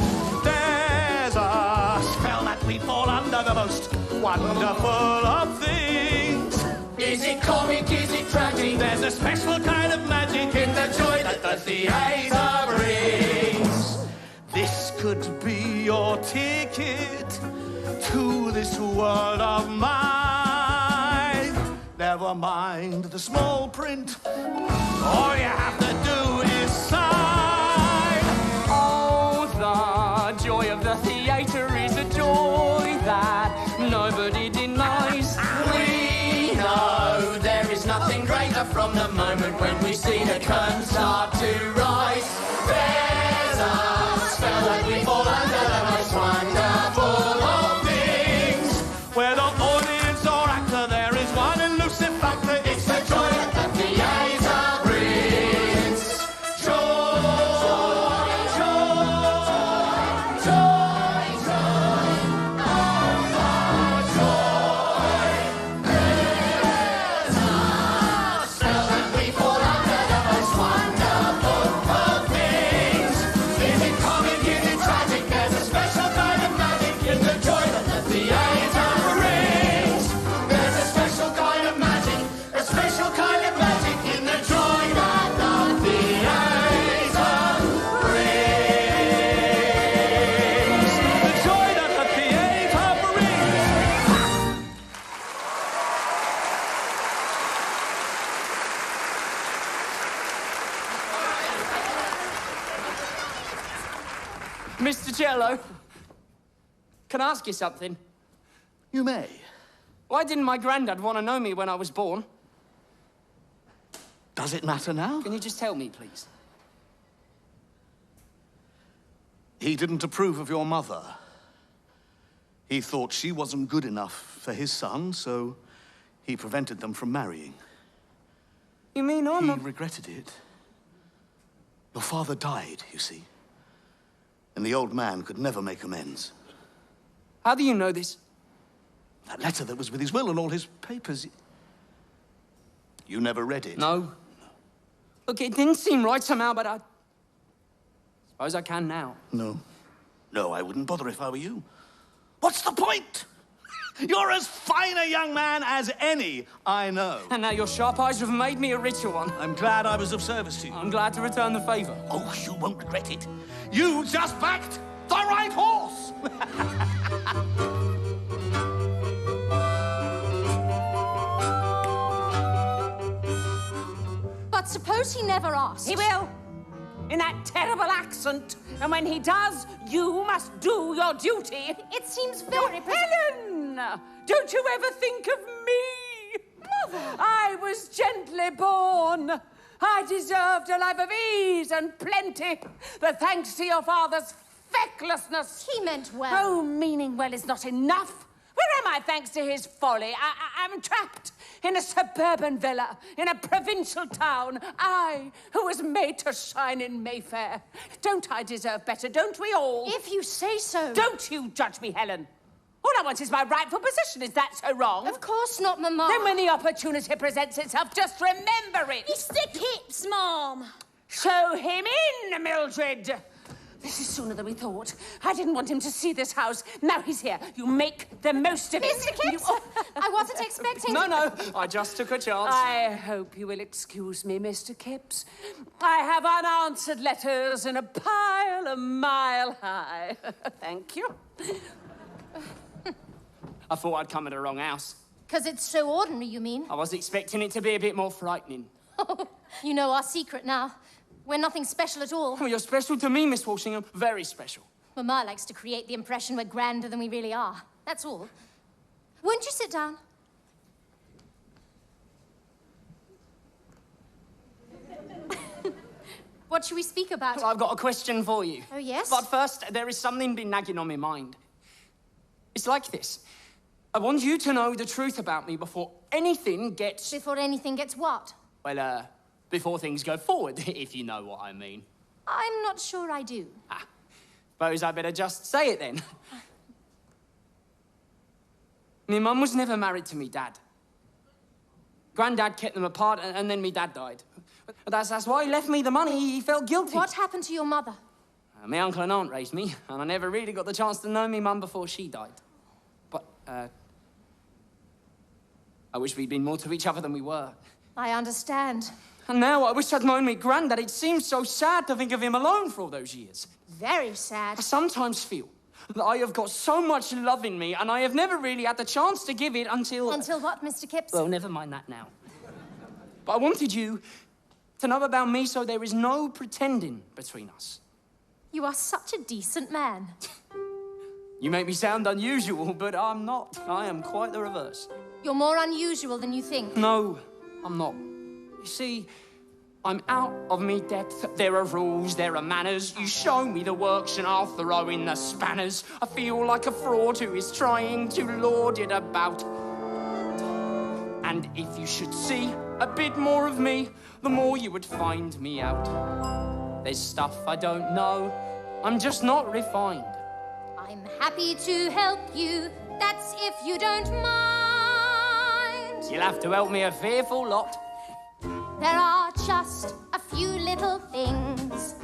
There's a spell that we fall under the most wonderful of things. Is it comic, is it tragic? There's a special kind of magic in the joy that the theatre brings. This could be your ticket to this world of mine. Never mind the small print. All you have to do is sign. Oh, the joy of the theatre is a joy that nobody denies. We know there is nothing greater from the moment when we see the curtain start to rise. There's a spell that we fall under, the most wonderful of things. Whether audience or actor, there is one elusive factor. It's the joy that the theatre brings. Joy, joy, joy, joy, oh, joy. There's a spell that we fall under, the most wonderful of things. Is it comic, is it tragic? There's a special kind of magic in the joy that the theatre brings. There's a special kind of magic, a special kind of magic in the joy that the theatre brings. The joy that the theatre brings. Mr. Cello, can I ask you something? You may. Why didn't my granddad want to know me when I was born? Does it matter now? Can you just tell me, please? He didn't approve of your mother. He thought she wasn't good enough for his son, so he prevented them from marrying. You mean He regretted it. Your father died, you see. And the old man could never make amends. How do you know this? That letter that was with his will and all his papers. You never read it? No. Look, it didn't seem right somehow, but I suppose I can now. No. No, I wouldn't bother if I were you. What's the point? You're as fine a young man as any I know. And now your sharp eyes have made me a richer one. I'm glad I was of service to you. I'm glad to return the favour. Oh, you won't regret it. You just backed the right horse. But suppose he never asked. He will, in that terrible accent. And when he does, you must do your duty. It seems very... Helen! Don't you ever think of me? Mother! I was gently born. I deserved a life of ease and plenty, but thanks to your father's fecklessness. He meant well. Oh, meaning well is not enough. Where am I thanks to his folly? I'm trapped in a suburban villa, in a provincial town. I, who was made to shine in Mayfair. Don't I deserve better? Don't we all? If you say so. Don't you judge me, Helen. All I want is my rightful position. Is that so wrong? Of course not, Mamma. Then when the opportunity presents itself, just remember it. Mr. Kipps, Mom. Show him in, Mildred. This is sooner than we thought. I didn't want him to see this house. Now he's here. You make the most of it. Mr. Kipps, I wasn't expecting... No, I just took a chance. I hope you will excuse me, Mr. Kipps. I have unanswered letters in a pile a mile high. Thank you. I thought I'd come at the wrong house. Because it's so ordinary, you mean? I was expecting it to be a bit more frightening. You know our secret now. We're nothing special at all. Oh, you're special to me, Miss Walsingham. Very special. Mamma likes to create the impression we're grander than we really are. That's all. Won't you sit down? What should we speak about? Well, I've got a question for you. Oh, yes? But first, there is something been nagging on my mind. It's like this. I want you to know the truth about me before anything gets... Before anything gets what? Well, before things go forward, if you know what I mean. I'm not sure I do. Suppose I better just say it then. My mum was never married to me dad. Grandad kept them apart, and then me dad died. But that's why he left me the money. He felt guilty. What happened to your mother? My uncle and aunt raised me, and I never really got the chance to know me mum before she died. But, I wish we'd been more to each other than we were. I understand. And now I wish I'd known me granddad. It seems so sad to think of him alone for all those years. Very sad. I sometimes feel that I have got so much love in me, and I have never really had the chance to give it until... Until what, Mr. Kipps? Well, never mind that now. But I wanted you to know about me so there is no pretending between us. You are such a decent man. You make me sound unusual, but I'm not. I am quite the reverse. You're more unusual than you think. No, I'm not. You see, I'm out of me depth. There are rules, there are manners. You show me the works and I'll throw in the spanners. I feel like a fraud who is trying to lord it about. And if you should see a bit more of me, the more you would find me out. There's stuff I don't know. I'm just not refined. I'm happy to help you. That's if you don't mind. You'll have to help me a fearful lot. There are just a few little things.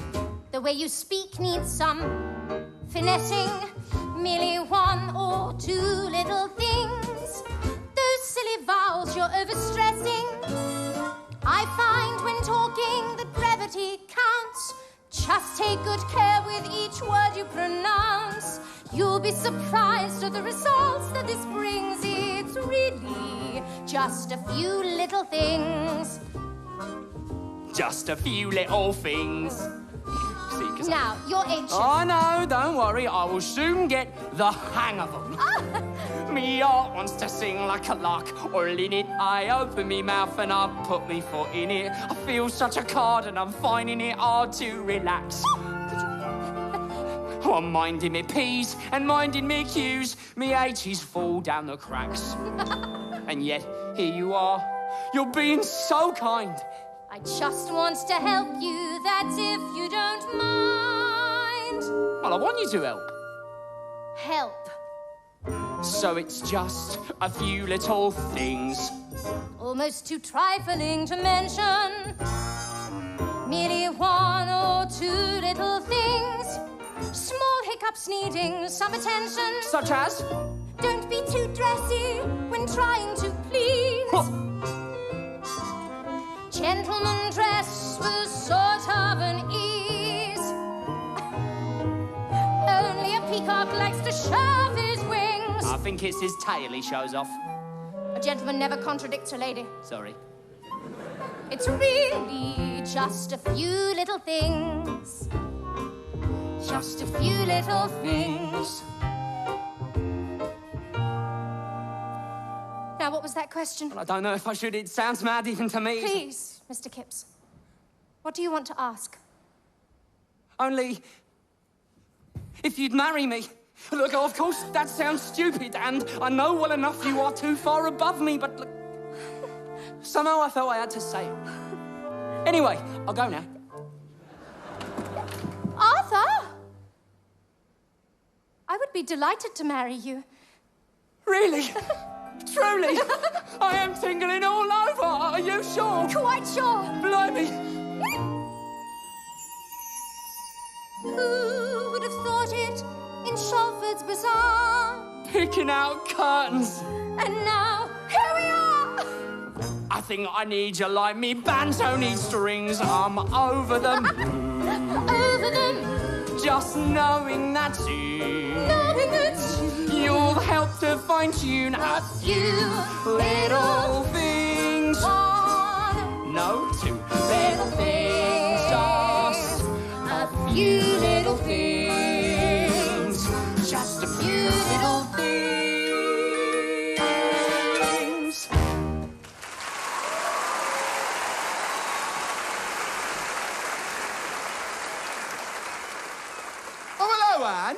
The way you speak needs some finessing. Merely one or two little things. Those silly vowels you're overstressing. I find when talking that brevity counts. Just take good care with each word you pronounce. You'll be surprised at the results that this brings. It's really just a few little things. Just a few little things. See, 'cause Now, you're ancient. Oh, no, don't worry. I will soon get the hang of them. Me heart wants to sing like a lark, or in it I open me mouth and I put me foot in it. I feel such a card and I'm finding it hard to relax. Oh, I'm minding me P's and minding me Q's. Me H's fall down the cracks. And yet, here you are. You're being so kind. I just want to help you, that's if you don't mind. Well, I want you to help. Help. So it's just a few little things. Almost too trifling to mention. Merely one or two little things. Small hiccups needing some attention. Such as? Don't be too dressy when trying to please. What? Gentleman dress was sort of an ease. Only a peacock likes to show off his wings. I think it's his tail he shows off. A gentleman never contradicts a lady. Sorry. It's really just a few little things. Just a few little things. Now, what was that question? Well, I don't know if I should. It sounds mad even to me. Please, Mr. Kipps. What do you want to ask? Only... if you'd marry me. Look, of course, that sounds stupid, and I know well enough you are too far above me, but look... somehow I felt I had to say it. Anyway, I'll go now. Arthur! I would be delighted to marry you. Really? Truly? I am tingling all over. Are you sure? Quite sure. Blimey. Who would have thought it in Shalford's Bazaar? Picking out curtains. And now, here we are! I think I need you like me banjo needs strings. I'm over them. Over them. Just knowing that soon. Knowing that you'll help to fine-tune a few little things. One. No, two little things. Just a few little things. Just a few little things. Oh, hello, Anne.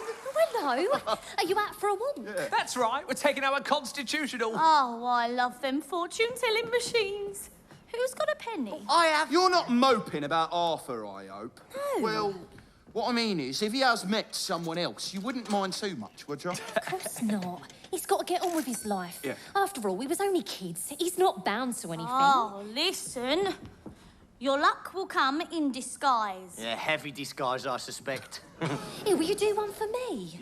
Hello. Are you out for a walk? Yeah. That's right, we're taking our constitutional. Oh, I love them fortune-telling machines. Who's got a penny? I have. You're not moping about Arthur, I hope. No. Well, what I mean is, if he has met someone else, you wouldn't mind too much, would you? Of course not. He's He's got to get on with his life. Yeah. After all, we was only kids. He's not bound to anything. Oh, listen. Your luck will come in disguise. Yeah, heavy disguise, I suspect. Here, will you do one for me?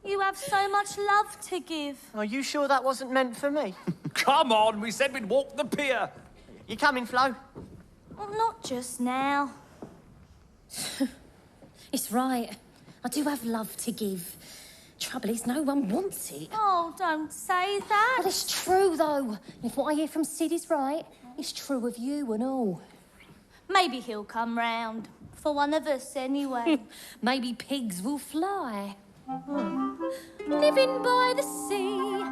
You have so much love to give. Are you sure that wasn't meant for me? Come on, we said we'd walk the pier. You coming, Flo? Well, not just now. It's right. I do have love to give. Trouble is, no one wants it. Oh, don't say that. Well, it's true, though. If what I hear from Sid is right, it's true of you and all. Maybe he'll come round. For one of us, anyway. Maybe pigs will fly. Living by the sea,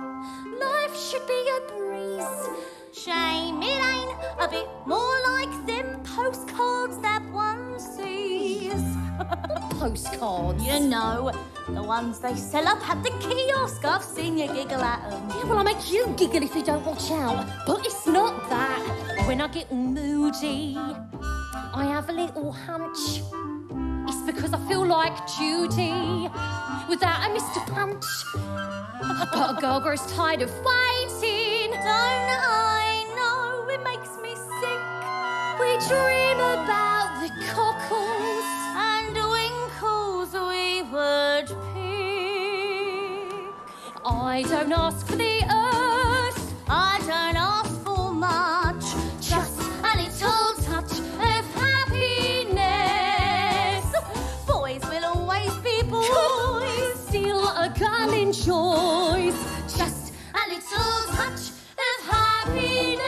life should be a breeze. Shame it ain't a bit more like them postcards that one sees. Postcards? You know, the ones they sell up at the kiosk. I've seen you giggle at them. Yeah, well, I make you giggle if you don't watch out. But it's not that. When I get moody, I have a little hunch. It's because I feel like Judy without a Mr. Punch. But a girl grows tired of waiting. Don't I know it makes me sick? We dream about the cockles and winkles we would pick. I don't ask for the earth. I don't ask for much. Just a little touch of happiness. Boys will always be boys. Still a girl enjoys just a little touch of happiness.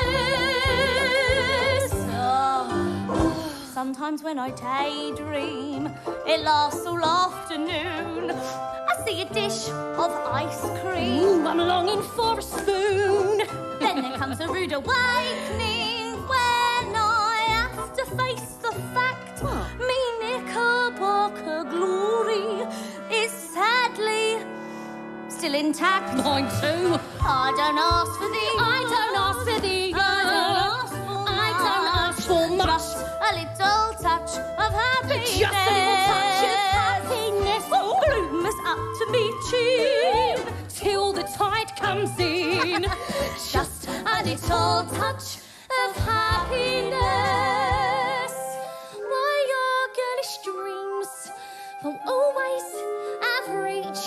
Oh, sometimes when I daydream, it lasts all afternoon. I see a dish of ice cream. Ooh, I'm longing for a spoon. Then there comes a rude awakening when I have to face the fact me Knickerbocker glory is sadly still intact. Mine too. I don't ask for the I don't ask for the I don't ask for much. Just a little touch of happiness. Just a little touch of happiness. Bloomers up to meet you till the tide comes in. Just a little touch of happiness. Why your girlish dreams will always have reach.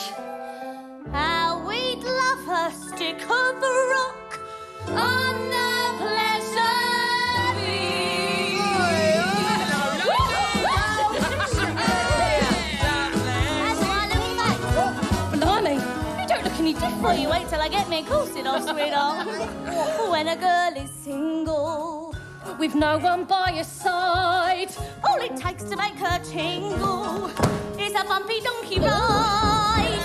How we'd love a stick of rock on the pleasure beach. Blimey, you don't look any different. Well, you wait till I get me coasted off, sweetheart. When a girl is single, with no one by your side, all it takes to make her tingle is a bumpy donkey ride.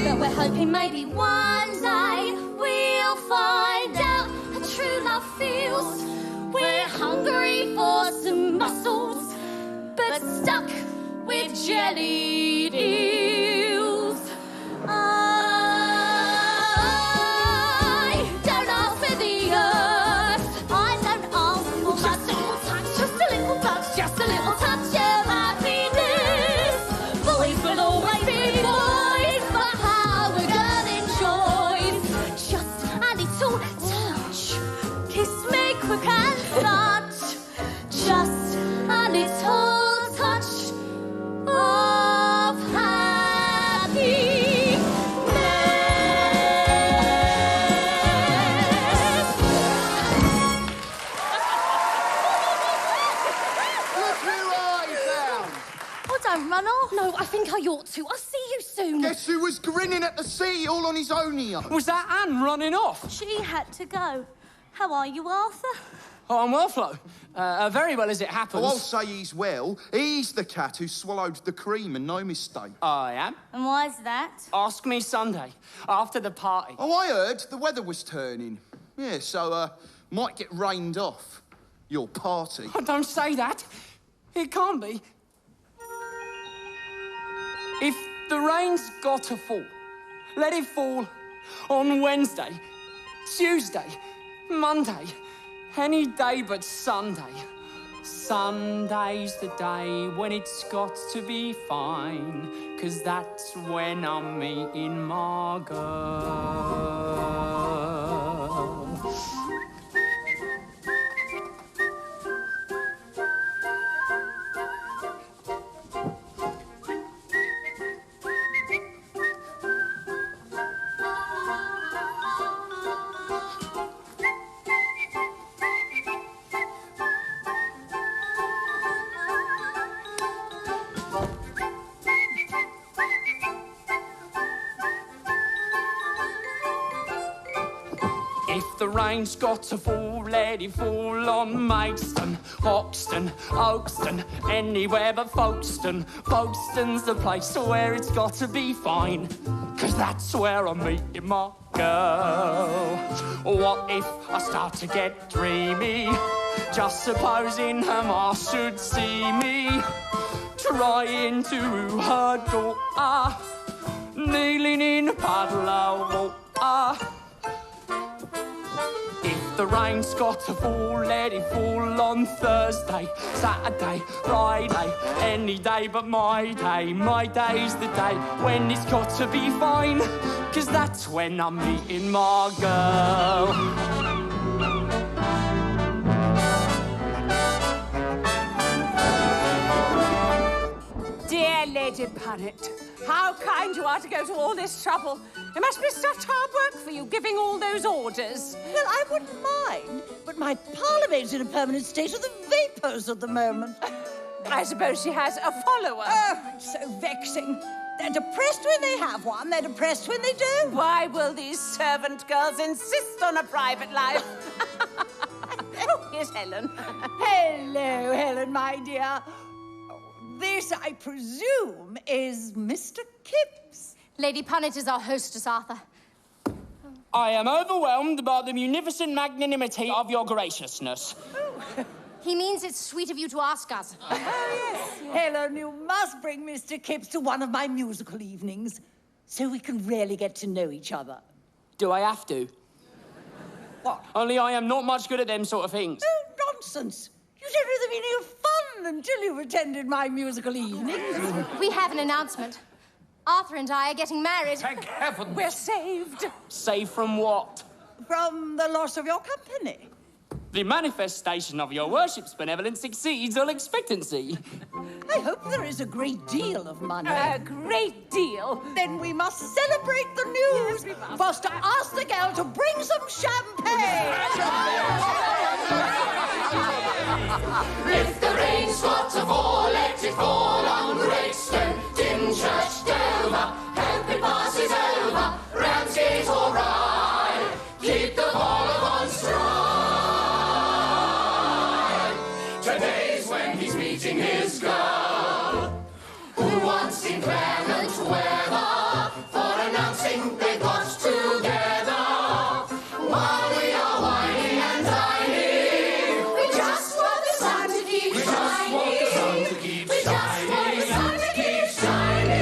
But we're hoping maybe one day we'll find out how true love feels. We're hungry for some mussels, but stuck with jellied eels. I don't ask for the earth. I don't ask for much. Just a little touch, just a little touch of happiness. Boys will always be boys, but how a girl enjoys just a little touch. Kiss me quick and such. Just a little touch of happiness. Look who I found! Oh, don't run off. No, I think I ought to. I'll see you soon. Guess who was grinning at the sea all on his own here? Was that Anne running off? She had to go. How are you, Arthur? Oh, I'm well, Flo. Very well as it happens. Oh, I'll say he's well. He's the cat who swallowed the cream and no mistake. I am. And why's that? Ask me Sunday, after the party. Oh, I heard the weather was turning. Yeah, so, might get rained off. Your party. Oh, don't say that. It can't be. If the rain's got to fall, let it fall on Wednesday, Tuesday, Monday, any day but Sunday. Sunday's the day when it's got to be fine, 'cause that's when I'm meeting my girl. If the rain's got to fall, let it fall on Maidstone, Hoxton, Oakston, anywhere but Folkestone. Folkestone's the place where it's got to be fine, 'cause that's where I'm meeting my girl. What if I start to get dreamy, just supposing her ma should see me, trying to woo her daughter, kneeling in a puddle of water. If the rain's got to fall, let it fall on Thursday, Saturday, Friday, any day but my day. My day's the day when it's got to be fine, 'cause that's when I'm meeting my girl. Dear Lady Punnet, how kind you are to go to all this trouble. It must be such hard work for you, giving all those orders. Well, I wouldn't mind, but my parlourmaid's in a permanent state of the vapours at the moment. I suppose she has a follower. Oh, it's so vexing. They're depressed when they have one, they're depressed when they don't. Why will these servant girls insist on a private life? Oh, here's Helen. Hello, Helen, my dear. This, I presume, is Mr. Kipps. Lady Punnet is our hostess, Arthur. I am overwhelmed by the munificent magnanimity of your graciousness. He means it's sweet of you to ask us. Oh, yes. Helen, you must bring Mr. Kipps to one of my musical evenings, so we can really get to know each other. Do I have to? What? Only I am not much good at them sort of things. Oh, nonsense. You don't know the meaning of fun until you've attended my musical evenings. We have an announcement. Arthur and I are getting married. Thank heaven. We're saved. Saved from what? From the loss of your company. The manifestation of your worship's benevolence exceeds all expectancy. I hope there is a great deal of money. A great deal. Then we must celebrate the news. Yes, we must. First, to ask the girl to bring some champagne. If the rain's got to fall, let it fall on Greystone, Dymchurch, Dover. Hope it passes over, Ramsgate or Rye. Keep the ball on stride. Today's when he's meeting his girl, who wants inclement weather, for announcing they got together. While we are whining and dining, we just want the sun to keep shining. We just want the sun to keep shining.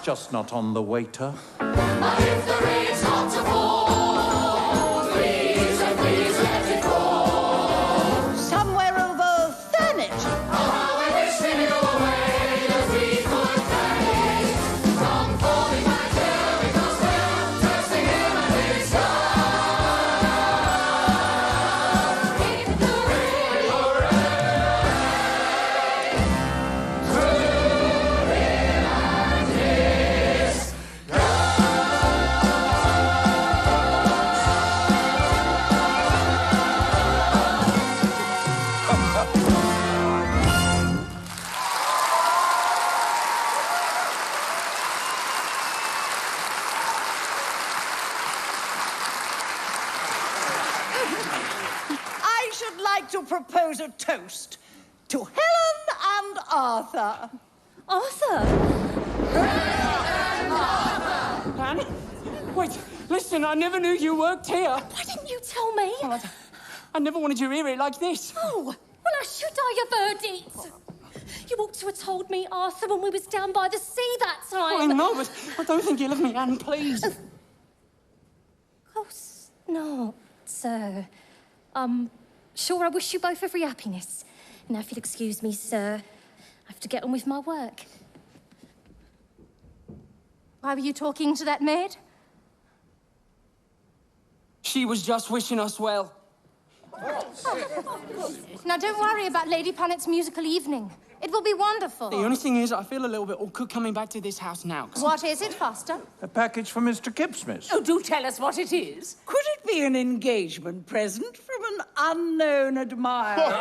just not on the waiter. But if the rain's got to fall, please and please let it fall. Somewhere over Thanet. Oh, how I wish we knew a way that we could vanish from falling back here, because we're trusting him and his love. Keep the rain, I should like to propose a toast to Helen and Arthur. Arthur? Anne? Wait, listen, I never knew you worked here. Why didn't you tell me? Oh, I never wanted you to hear it like this. Oh, well, I should I have heard it. You ought to have told me, Arthur, when we was down by the sea that time. I know, but I don't think you'll have me, Anne, please. Of course not, sir. Sure, I wish you both every happiness. Now, if you'll excuse me, sir, I have to get on with my work. Why were you talking to that maid? She was just wishing us well. Now, don't worry about Lady Punnet's musical evening. It will be wonderful. The only thing is, I feel a little bit awkward coming back to this house now. What is it, Foster? A package for Mr. Kipps, miss. Oh, do tell us what it is. Could it be an engagement present from an unknown admirer?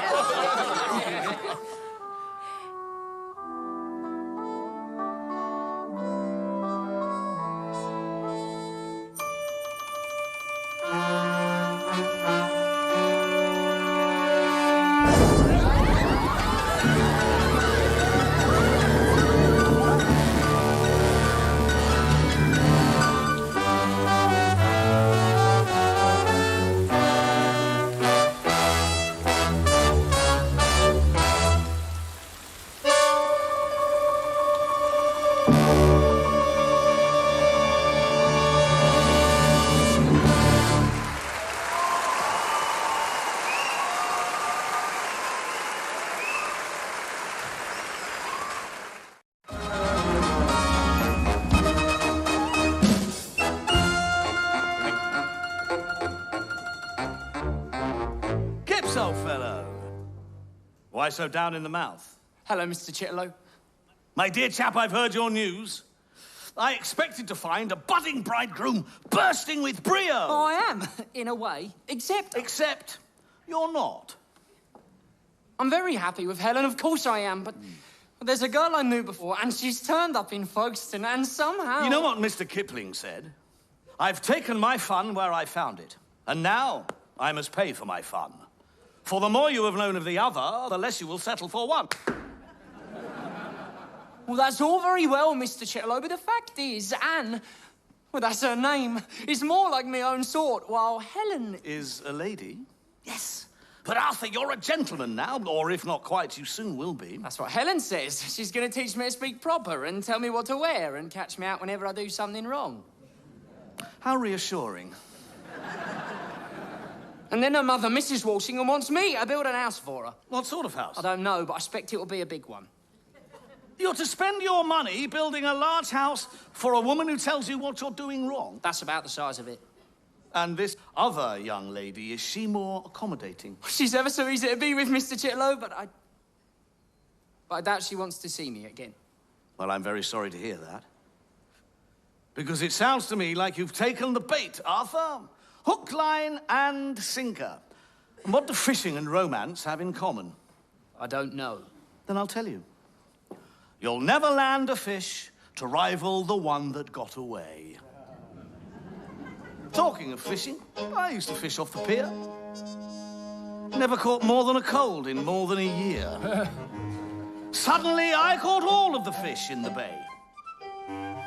Kipps, old fellow. Why so down in the mouth? Hello, Mr. Chitterlow. My dear chap, I've heard your news. I expected to find a budding bridegroom bursting with brio. Oh, I am, in a way. Except you're not. I'm very happy with Helen, of course I am, but there's a girl I knew before, and she's turned up in Folkestone, and somehow... You know what Mr. Kipling said? I've taken my fun where I found it, and now I must pay for my fun. For the more you have known of the other, the less you will settle for one. Well, that's all very well, Mr. Chitterlow, but the fact is, Anne, well, that's her name, is more like my own sort, while Helen... Is a lady? Yes. But Arthur, you're a gentleman now, or if not quite, you soon will be. That's what Helen says. She's going to teach me to speak proper and tell me what to wear and catch me out whenever I do something wrong. How reassuring. And then her mother, Mrs. Walsingham, wants me to build an house for her. What sort of house? I don't know, but I expect it will be a big one. You're to spend your money building a large house for a woman who tells you what you're doing wrong? That's about the size of it. And this other young lady, is she more accommodating? She's ever so easy to be with, Mr. Chitterlow, but I doubt she wants to see me again. Well, I'm very sorry to hear that. Because it sounds to me like you've taken the bait, Arthur. Hook, line, and sinker. And what do fishing and romance have in common? I don't know. Then I'll tell you. You'll never land a fish to rival the one that got away. Talking of fishing, I used to fish off the pier. Never caught more than a cold in more than a year. Suddenly, I caught all of the fish in the bay.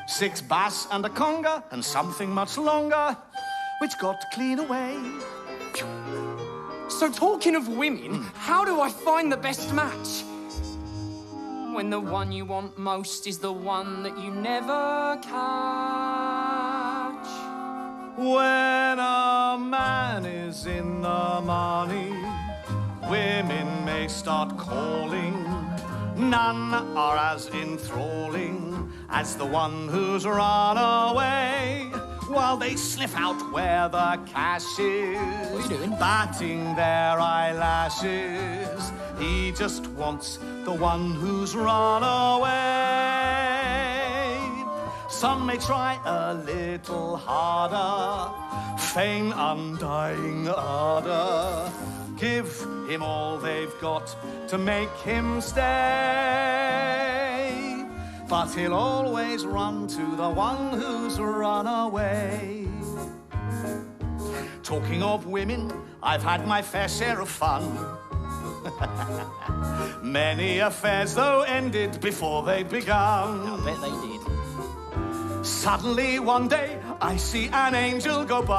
6 bass and a conger, and something much longer, which got clean away. So talking of women, how do I find the best match? when the one you want most is the one that you never catch. When a man is in the money, women may start calling. None are as enthralling as the one who's run away, while they sniff out where the cash is. What are you doing? Batting their eyelashes. He just wants the one who's run away. Some may try a little harder, feign undying ardor, give him all they've got to make him stay. But he'll always run to the one who's run away. Talking of women, I've had my fair share of fun. Many affairs, though, ended before they'd begun. I bet they did. Suddenly one day I see an angel go by.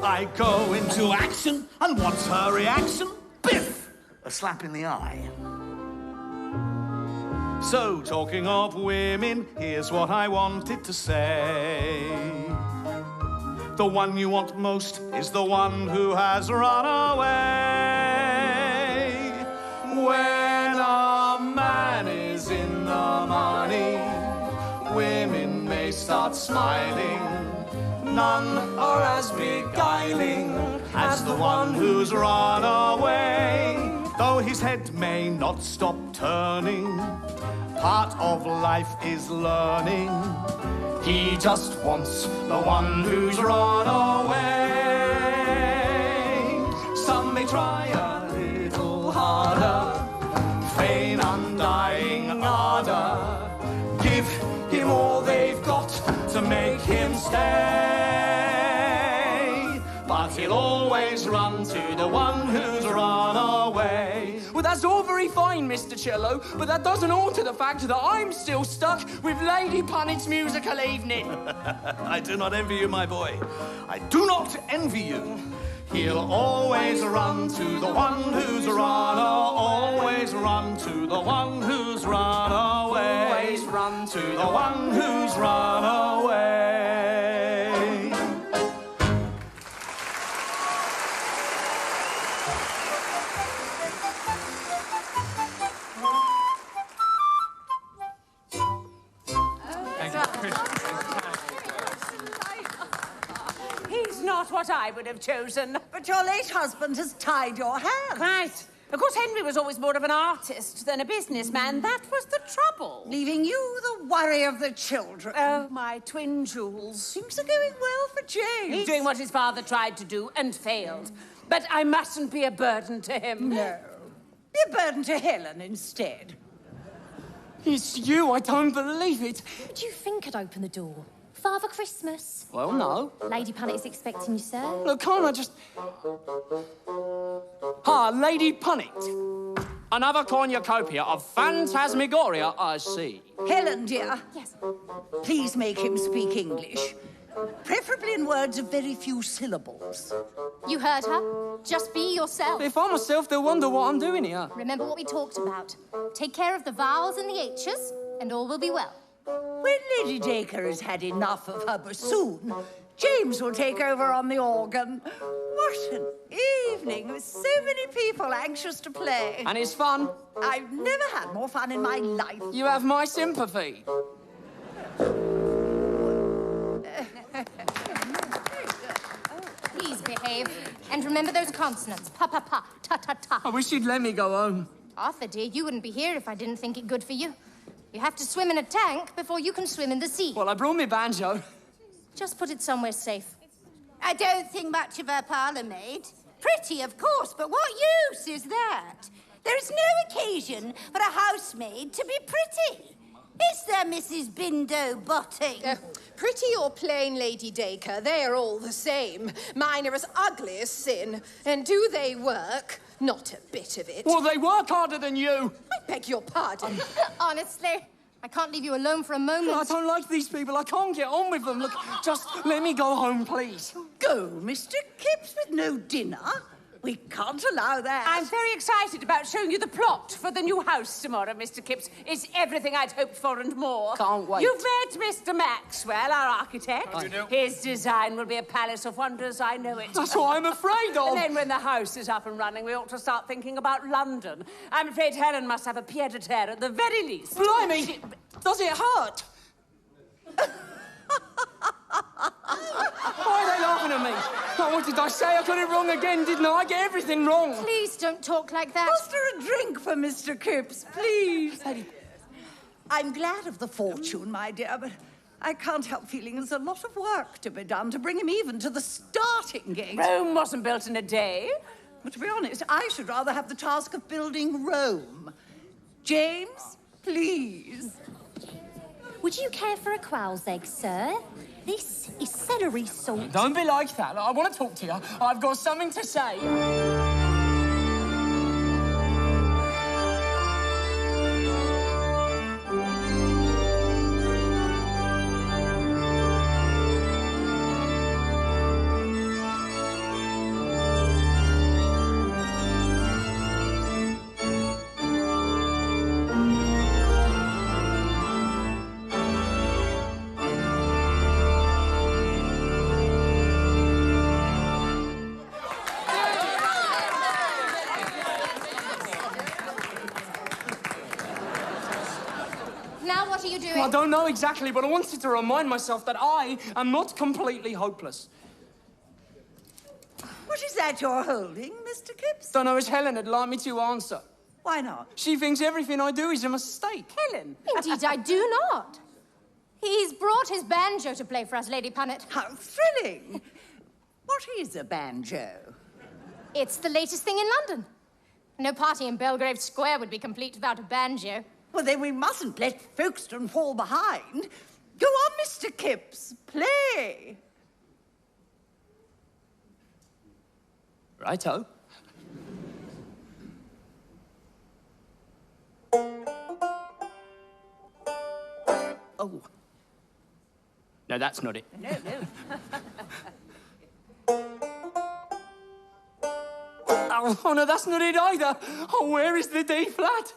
I go into action, and what's her reaction? Biff! A slap in the eye. So, talking of women, here's what I wanted to say. The one you want most is the one who has run away. When a man is in the money, women may start smiling. None are as beguiling as the one who's run away. Though his head may not stop turning, part of life is learning. He just wants the one who's run away. Some may try a little harder, feign undying ardor, give him all they've got to make him stay. But he'll always run to the one who's run away. Well, that's all very fine, Mr. Cello, but that doesn't alter the fact that I'm still stuck with Lady Punnet's musical evening. I do not envy you, my boy. I do not envy you. He'll always run to the one who's run away. Always run to the one who's run away. Always run to the one who's run away. He's not what I would have chosen. But your late husband has tied your hands. Quite. Of course, Henry was always more of an artist than a businessman. That was the trouble. Leaving you the worry of the children. Oh, my twin jewels. Things are going well for James. He's doing what his father tried to do and failed. But I mustn't be a burden to him. No. Be a burden to Helen instead. It's you, I don't believe it. Do you think I'd open the door? Father Christmas. Well, no. Lady Punnet is expecting you, sir. Look, can't I just... Ah, Lady Punnet. Another cornucopia of Phantasmagoria, I see. Helen, dear. Yes. Please make him speak English. Preferably in words of very few syllables. You heard her. Just be yourself. If I'm myself, they'll wonder what I'm doing here. Remember what we talked about. Take care of the vowels and the H's, and all will be well. When Lady Dacre has had enough of her bassoon, James will take over on the organ. What an evening with so many people anxious to play. And it's fun. I've never had more fun in my life. You have my sympathy. Please behave. And remember those consonants. Pa, pa, pa, ta, ta, ta. I wish you'd let me go home. Arthur, dear, you wouldn't be here if I didn't think it good for you. You have to swim in a tank before you can swim in the sea. Well, I brought me banjo. Just put it somewhere safe. I don't think much of her parlour maid. Pretty, of course, but what use is that? There is no occasion for a housemaid to be pretty. Is there, Mrs. Bindo Botting? Pretty or plain, Lady Dacre, they are all the same. Mine are as ugly as sin. And do they work? Not a bit of it. Well, they work harder than you. I beg your pardon. Honestly, I can't leave you alone for a moment. I don't like these people. I can't get on with them. Look, just let me go home, please. Go, Mr. Kipps, with no dinner? We can't allow that. I'm very excited about showing you the plot for the new house tomorrow, Mr. Kipps. It's everything I'd hoped for and more. Can't wait. You've met Mr. Maxwell, our architect. How do you do? His design will be a palace of wonders, I know it. That's what I'm afraid of. And then when the house is up and running, we ought to start thinking about London. I'm afraid Helen must have a pied-à-terre at the very least. Blimey! Does it hurt? Why are they laughing at me? Oh, what did I say? I got it wrong again, didn't I? I get everything wrong. Please don't talk like that. Was there a drink for Mr. Kipps, please? I'm glad of the fortune, my dear, but I can't help feeling there's a lot of work to be done to bring him even to the starting gate. Rome wasn't built in a day. But to be honest, I should rather have the task of building Rome. James, please. Would you care for a quail's egg, sir? This is celery salt. Don't be like that. I want to talk to you. I've got something to say. Now what are you doing? I don't know exactly, but I wanted to remind myself that I am not completely hopeless. What is that you're holding, Mr. Kipps? Don't know as Helen would like me to answer. Why not? She thinks everything I do is a mistake. Helen? Indeed, I do not. He's brought his banjo to play for us, Lady Punnet. How thrilling! What is a banjo? It's the latest thing in London. No party in Belgrave Square would be complete without a banjo. Well, then we mustn't let Folkestone fall behind. Go on, Mr. Kipps. Play. Righto. Oh. No, that's not it. No, no. Oh, no, that's not it either. Oh, where is the D flat?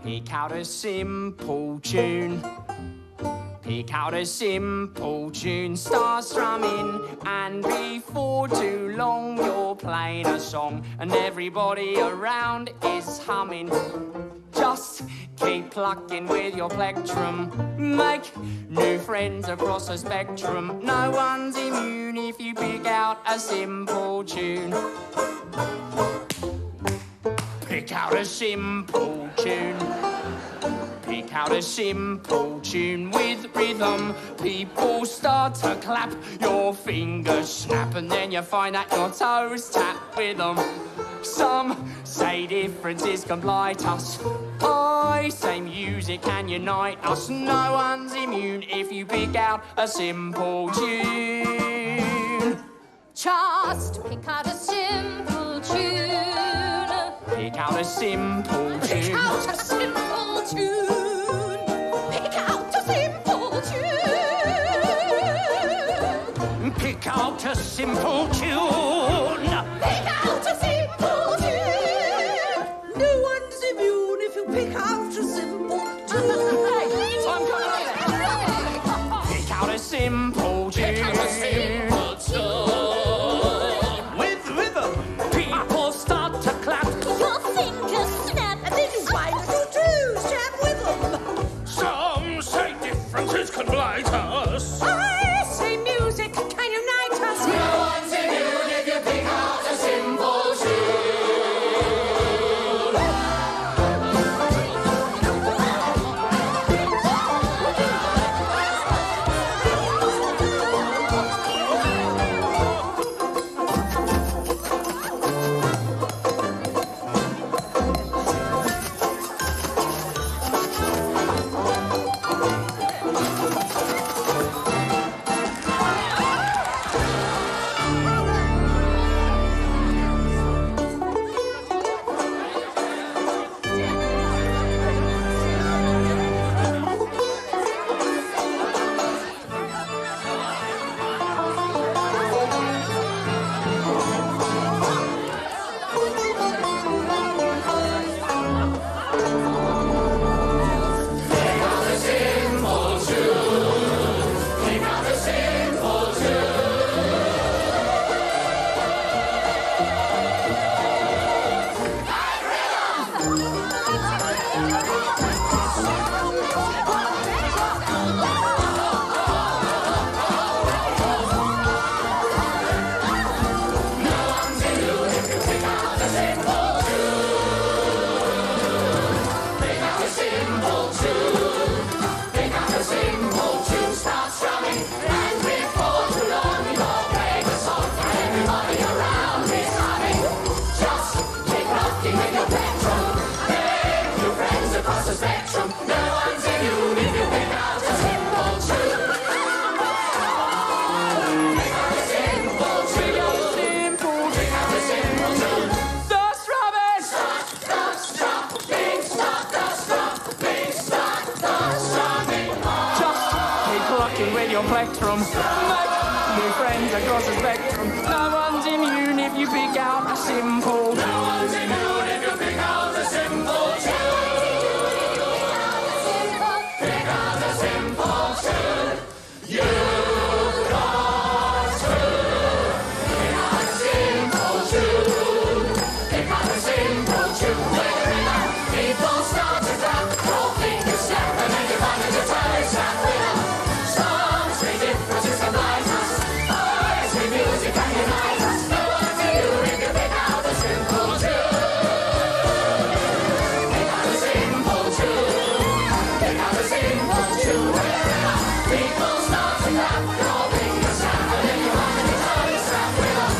Pick out a simple tune. Pick out a simple tune. Start strumming, and before too long you're playing a song, and everybody around is humming. Just keep plucking with your plectrum. Make new friends across the spectrum. No one's immune if you pick out a simple tune. Pick out a simple tune. Pick out a simple tune with rhythm. People start to clap, your fingers snap, and then you find that your toes tap with them. Some say differences can blight us. I say music can unite us. No one's immune if you pick out a simple tune. Just pick out a simple tune. Pick out a simple tune. Pick out a simple tune. Pick out a simple tune. Pick out a simple tune. Pick out a simple tune. No one's immune if you pick out a simple tune. Pick out a simple tune. Pick out a simple tune. With rhythm. People start to clap. Your fingers snap. And then you find your toes tap with them. Some say differences can blight us. I say music can unite us. No one's immune if you pick out a simple tune. working with your plectrum. Make new friends across the spectrum. No one's immune if you pick out the simple. No one's immune if you pick out the simple tune. Pick out the simple tune. You've got to pick out the simple tune. Pick out the simple tune. Wherever people start to clap, your fingers snap, and then you find that your toes snap with them. Songs make differences and light us. Eyes with music and unite us. No one to you if you pick out the simple tune. Pick out the simple tune. Pick out the simple tune. Wherever people start to clap, your fingers snap, and then you find that your toes snap with them.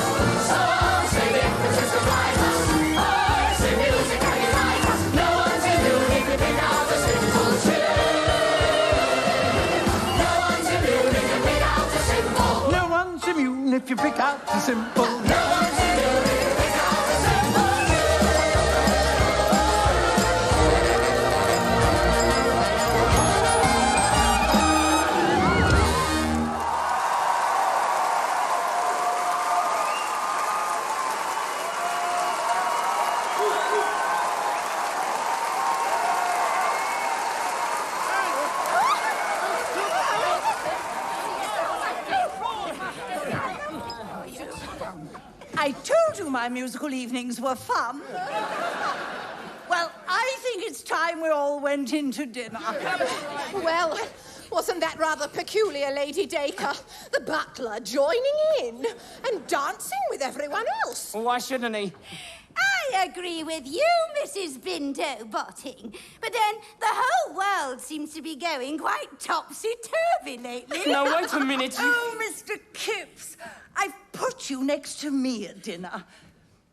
Songs make differences and light us. Eyes with music and unite us. No one to you if you pick out the simple tune. No one's immune if you pick out the simple. No one's immune if you pick out the simple. No one's immune if you pick out the simple I told you my musical evenings were fun. Well, I think it's time we all went into dinner. Well, wasn't that rather peculiar, Lady Dacre? The butler joining in and dancing with everyone else. Why shouldn't he? I agree with you, Mrs. Bindo-Botting. But then the whole world seems to be going quite topsy-turvy lately. No, wait a minute. Oh, Mr. Kipps, I've put you next to me at dinner.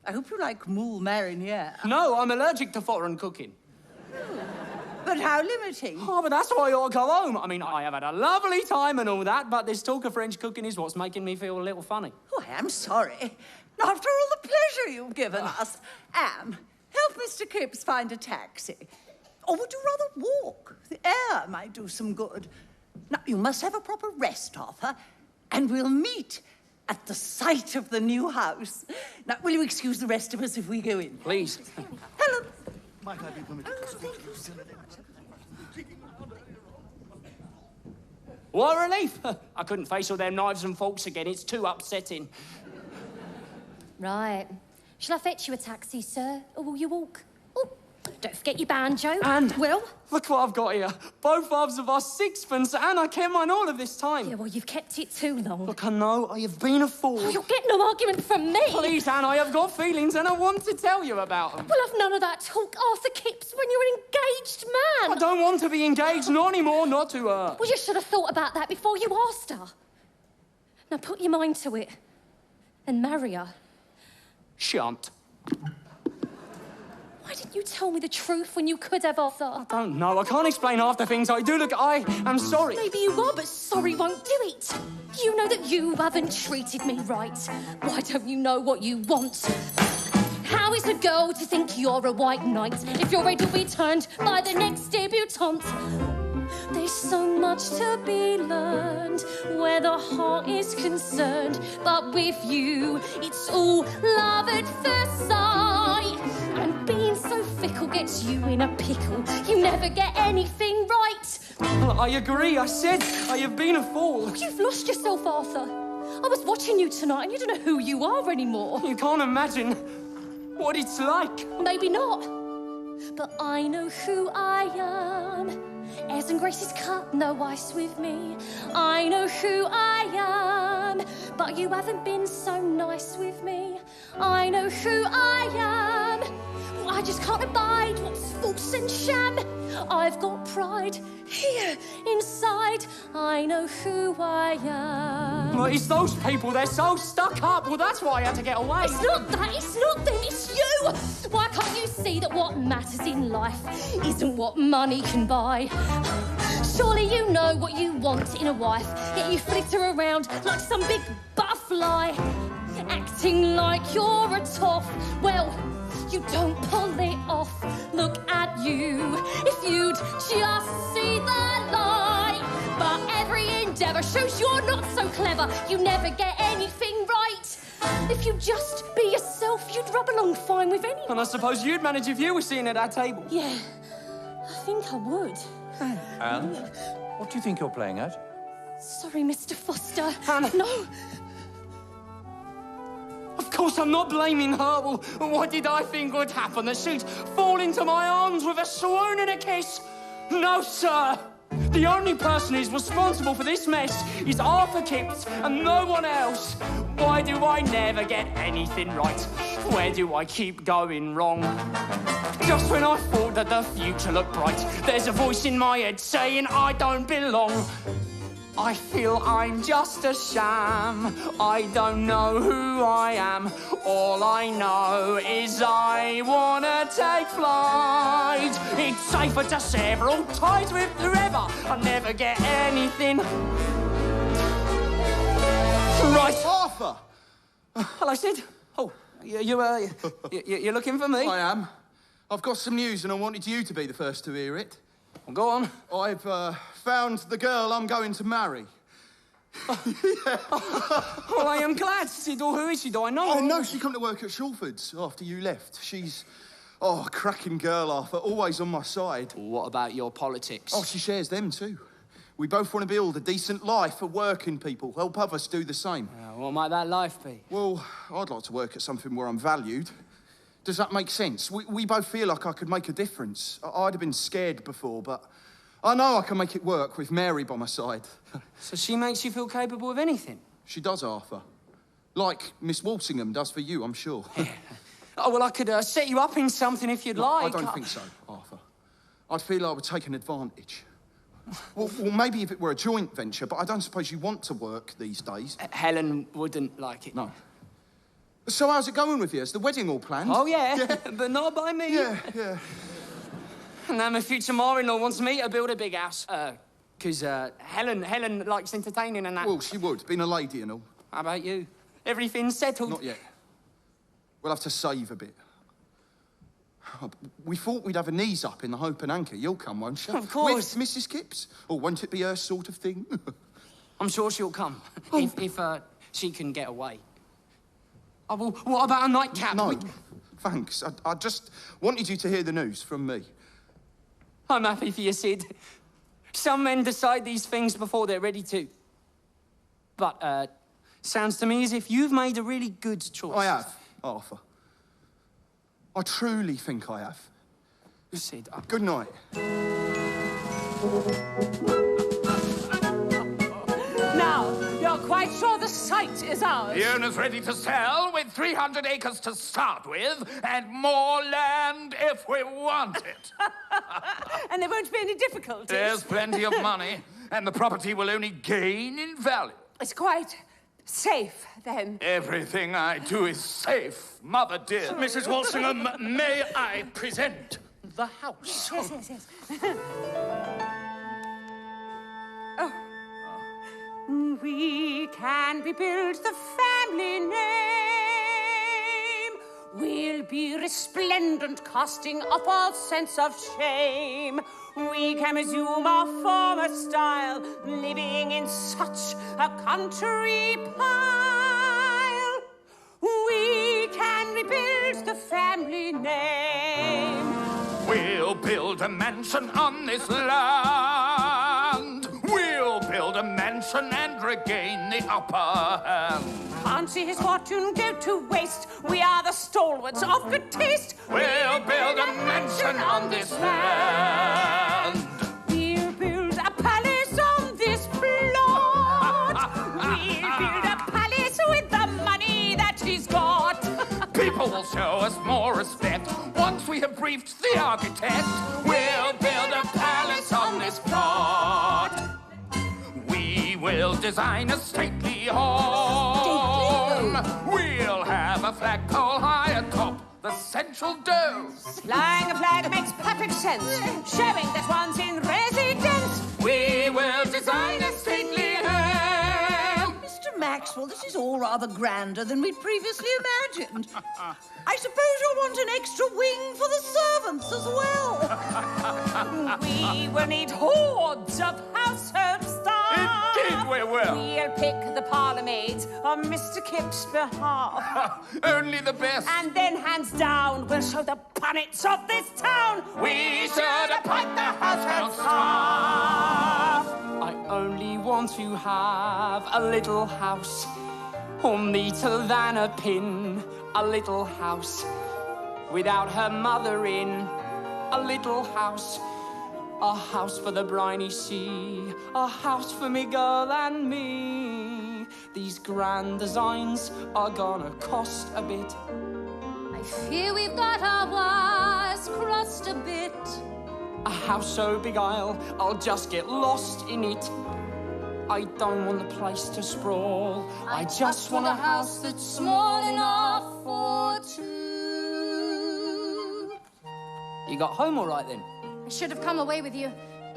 I hope you like moule mariniere. No, I'm allergic to foreign cooking. But how limiting. Oh, but that's why I ought to go home. I mean, I have had a lovely time and all that, but this talk of French cooking is what's making me feel a little funny. Oh, I am sorry. After all the pleasure you've given us. Anne, help Mr. Kipps find a taxi. Or would you rather walk? The air might do some good. Now, you must have a proper rest, Arthur, and we'll meet at the site of the new house. Now, will you excuse the rest of us if we go in? Please. Helen. Might I be permitted to speak to you, Senator? What a relief. I couldn't face all them knives and forks again. It's too upsetting. Right. Shall I fetch you a taxi, sir? Or will you walk? Oh, don't forget your banjo. And Will? Look what I've got here. Both halves of our sixpence, and I kept mine all of this time. Yeah, well, you've kept it too long. Look, I know I have been a fool. Oh, you'll get no argument from me. Please, Anne, I have got feelings, and I want to tell you about them. Well, I've none of that talk, Arthur Kipps, when you're an engaged man. I don't want to be engaged, not anymore, not to her. Well, you should have thought about that before you asked her. Now put your mind to it and marry her. Shan't. Why didn't you tell me the truth when you could have, Arthur? I don't know. I can't explain half the things I do. Look, I am sorry. Maybe you are, but sorry won't do it. You know that you haven't treated me right. Why don't you know what you want? How is a girl to think you're a white knight if you're ready to be turned by the next debutante? There's so much to be learned where the heart is concerned, but with you, it's all love at first sight. And being so fickle gets you in a pickle. You never get anything right. Well, I agree. I said I have been a fool. Oh, you've lost yourself, Arthur. I was watching you tonight, and you don't know who you are anymore. You can't imagine what it's like. Maybe not, but I know who I am. Airs and graces cut no ice with me. I know who I am, but you haven't been so nice with me. I know who I am. I just can't abide what's false and sham. I've got pride here inside. I know who I am. Well, it's those people. They're so stuck up. Well, that's why I had to get away. It's not that. It's not them. It's you. Why can't you see that what matters in life isn't what money can buy? Surely you know what you want in a wife, yet you flitter around like some big butterfly, acting like you're a toff. Well, you don't pull it off. Look at you, if you'd just see the light. But every endeavour shows you're not so clever. You never get anything right. If you just be yourself, you'd rub along fine with anyone. And I suppose you'd manage if you were sitting at our table. Yeah, I think I would. And what do you think you're playing at? Sorry, Mr. Foster. Hannah. No. Of course, I'm not blaming her. Well, what did I think would happen? That she'd fall into my arms with a swoon and a kiss? No, sir. The only person who's responsible for this mess is Arthur Kipps and no one else. Why do I never get anything right? Where do I keep going wrong? Just when I thought that the future looked bright, there's a voice in my head saying I don't belong. I feel I'm just a sham. I don't know who I am. All I know is I wanna take flight. It's safer to sever all ties with whoever. I never get anything right. Arthur! Hello, Sid. Oh, you're looking for me? I am. I've got some news and I wanted you to be the first to hear it. Well, go on. I've found the girl I'm going to marry. Well, I am glad, Sid. Or who is she? Do I know? Oh, no, she come to work at Shawford's after you left. She's, a cracking girl, Arthur, always on my side. What about your politics? Oh, she shares them too. We both want to build a decent life for working people, help others do the same. What might that life be? Well, I'd like to work at something where I'm valued. Does that make sense? We both feel like I could make a difference. I'd have been scared before, but I know I can make it work with Mary by my side. So she makes you feel capable of anything? She does, Arthur. Like Miss Walsingham does for you, I'm sure. Oh, well, I could set you up in something if you'd like. I don't think so, Arthur. I'd feel I would take an advantage. Well, maybe if it were a joint venture, but I don't suppose you want to work these days. Helen wouldn't like it. No. So how's it going with you? Is the wedding all planned? Oh, yeah. But not by me. Yeah. And now my future mother-in-law wants me to build a big house. Because Helen likes entertaining and that. Well, she would, being a lady and all. How about you? Everything's settled? Not yet. We'll have to save a bit. We thought we'd have a knees up in the Hope and Anchor. You'll come, won't you? Of course. With Mrs. Kipps? Or won't it be her sort of thing? I'm sure she'll come, if she can get away. Oh, well, what about a nightcap? No, thanks. I just wanted you to hear the news from me. I'm happy for you, Sid. Some men decide these things before they're ready to. But, sounds to me as if you've made a really good choice. I have, Arthur. I truly think I have. Sid, Good night. Now, you're quite sure the site is ours? The owner's ready to sell with 300 acres to start with and more land if we want it. And there won't be any difficulties? There's plenty of money, and the property will only gain in value. It's quite safe, then. Everything I do is safe, Mother dear. Mrs. Walsingham, may I present the house? Yes. Oh. We can rebuild the family name. We'll be resplendent, casting off all sense of shame. We can resume our former style, living in such a country pile. We can rebuild the family name. We'll build a mansion on this land. We'll build a mansion and regain the upper hand. Can't see his fortune go to waste. We are the stalwarts of good taste. We'll build a mansion on this land. We'll build a palace on this plot. We'll build a palace with the money that he's got. People will show us more respect once we have briefed the architect. We'll build a palace on this plot. We will design a stately home. We'll have a flagpole high atop the central dome. Flying a flag makes perfect sense, showing that one's in residence. We will design a stately home. Mr. Maxwell, this is all rather grander than we'd previously imagined. I suppose you'll want an extra wing for the servants as well. We will need hordes of household staff. Indeed we will. We'll pick the parlour maids on Mr. Kipps' behalf. Only the best. And then, hands down, we'll show the punnets of this town. We should appoint the household staff. I only want to have a little house, or neater than a pin. A little house without her mother in. A little house. A house for the briny sea, a house for me girl and me. These grand designs are gonna cost a bit. I fear we've got our wires crossed a bit. A house so big I'll just get lost in it. I don't want the place to sprawl. I just want a house that's small enough for two. You got home all right then? I should have come away with you.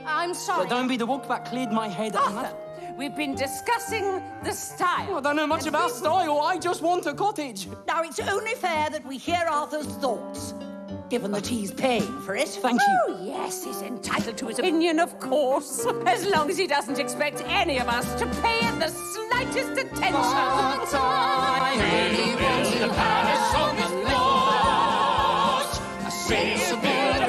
I'm sorry. Well, don't be the walkback cleared my head. Arthur, we've been discussing the style. Well, I don't know much about style. I just want a cottage. Now, it's only fair that we hear Arthur's thoughts, given that he's paying for it. Thank you. Oh, yes, he's entitled to his opinion, of course. As long as he doesn't expect any of us to pay it the slightest attention. But I really want to palace on this lost. A sensible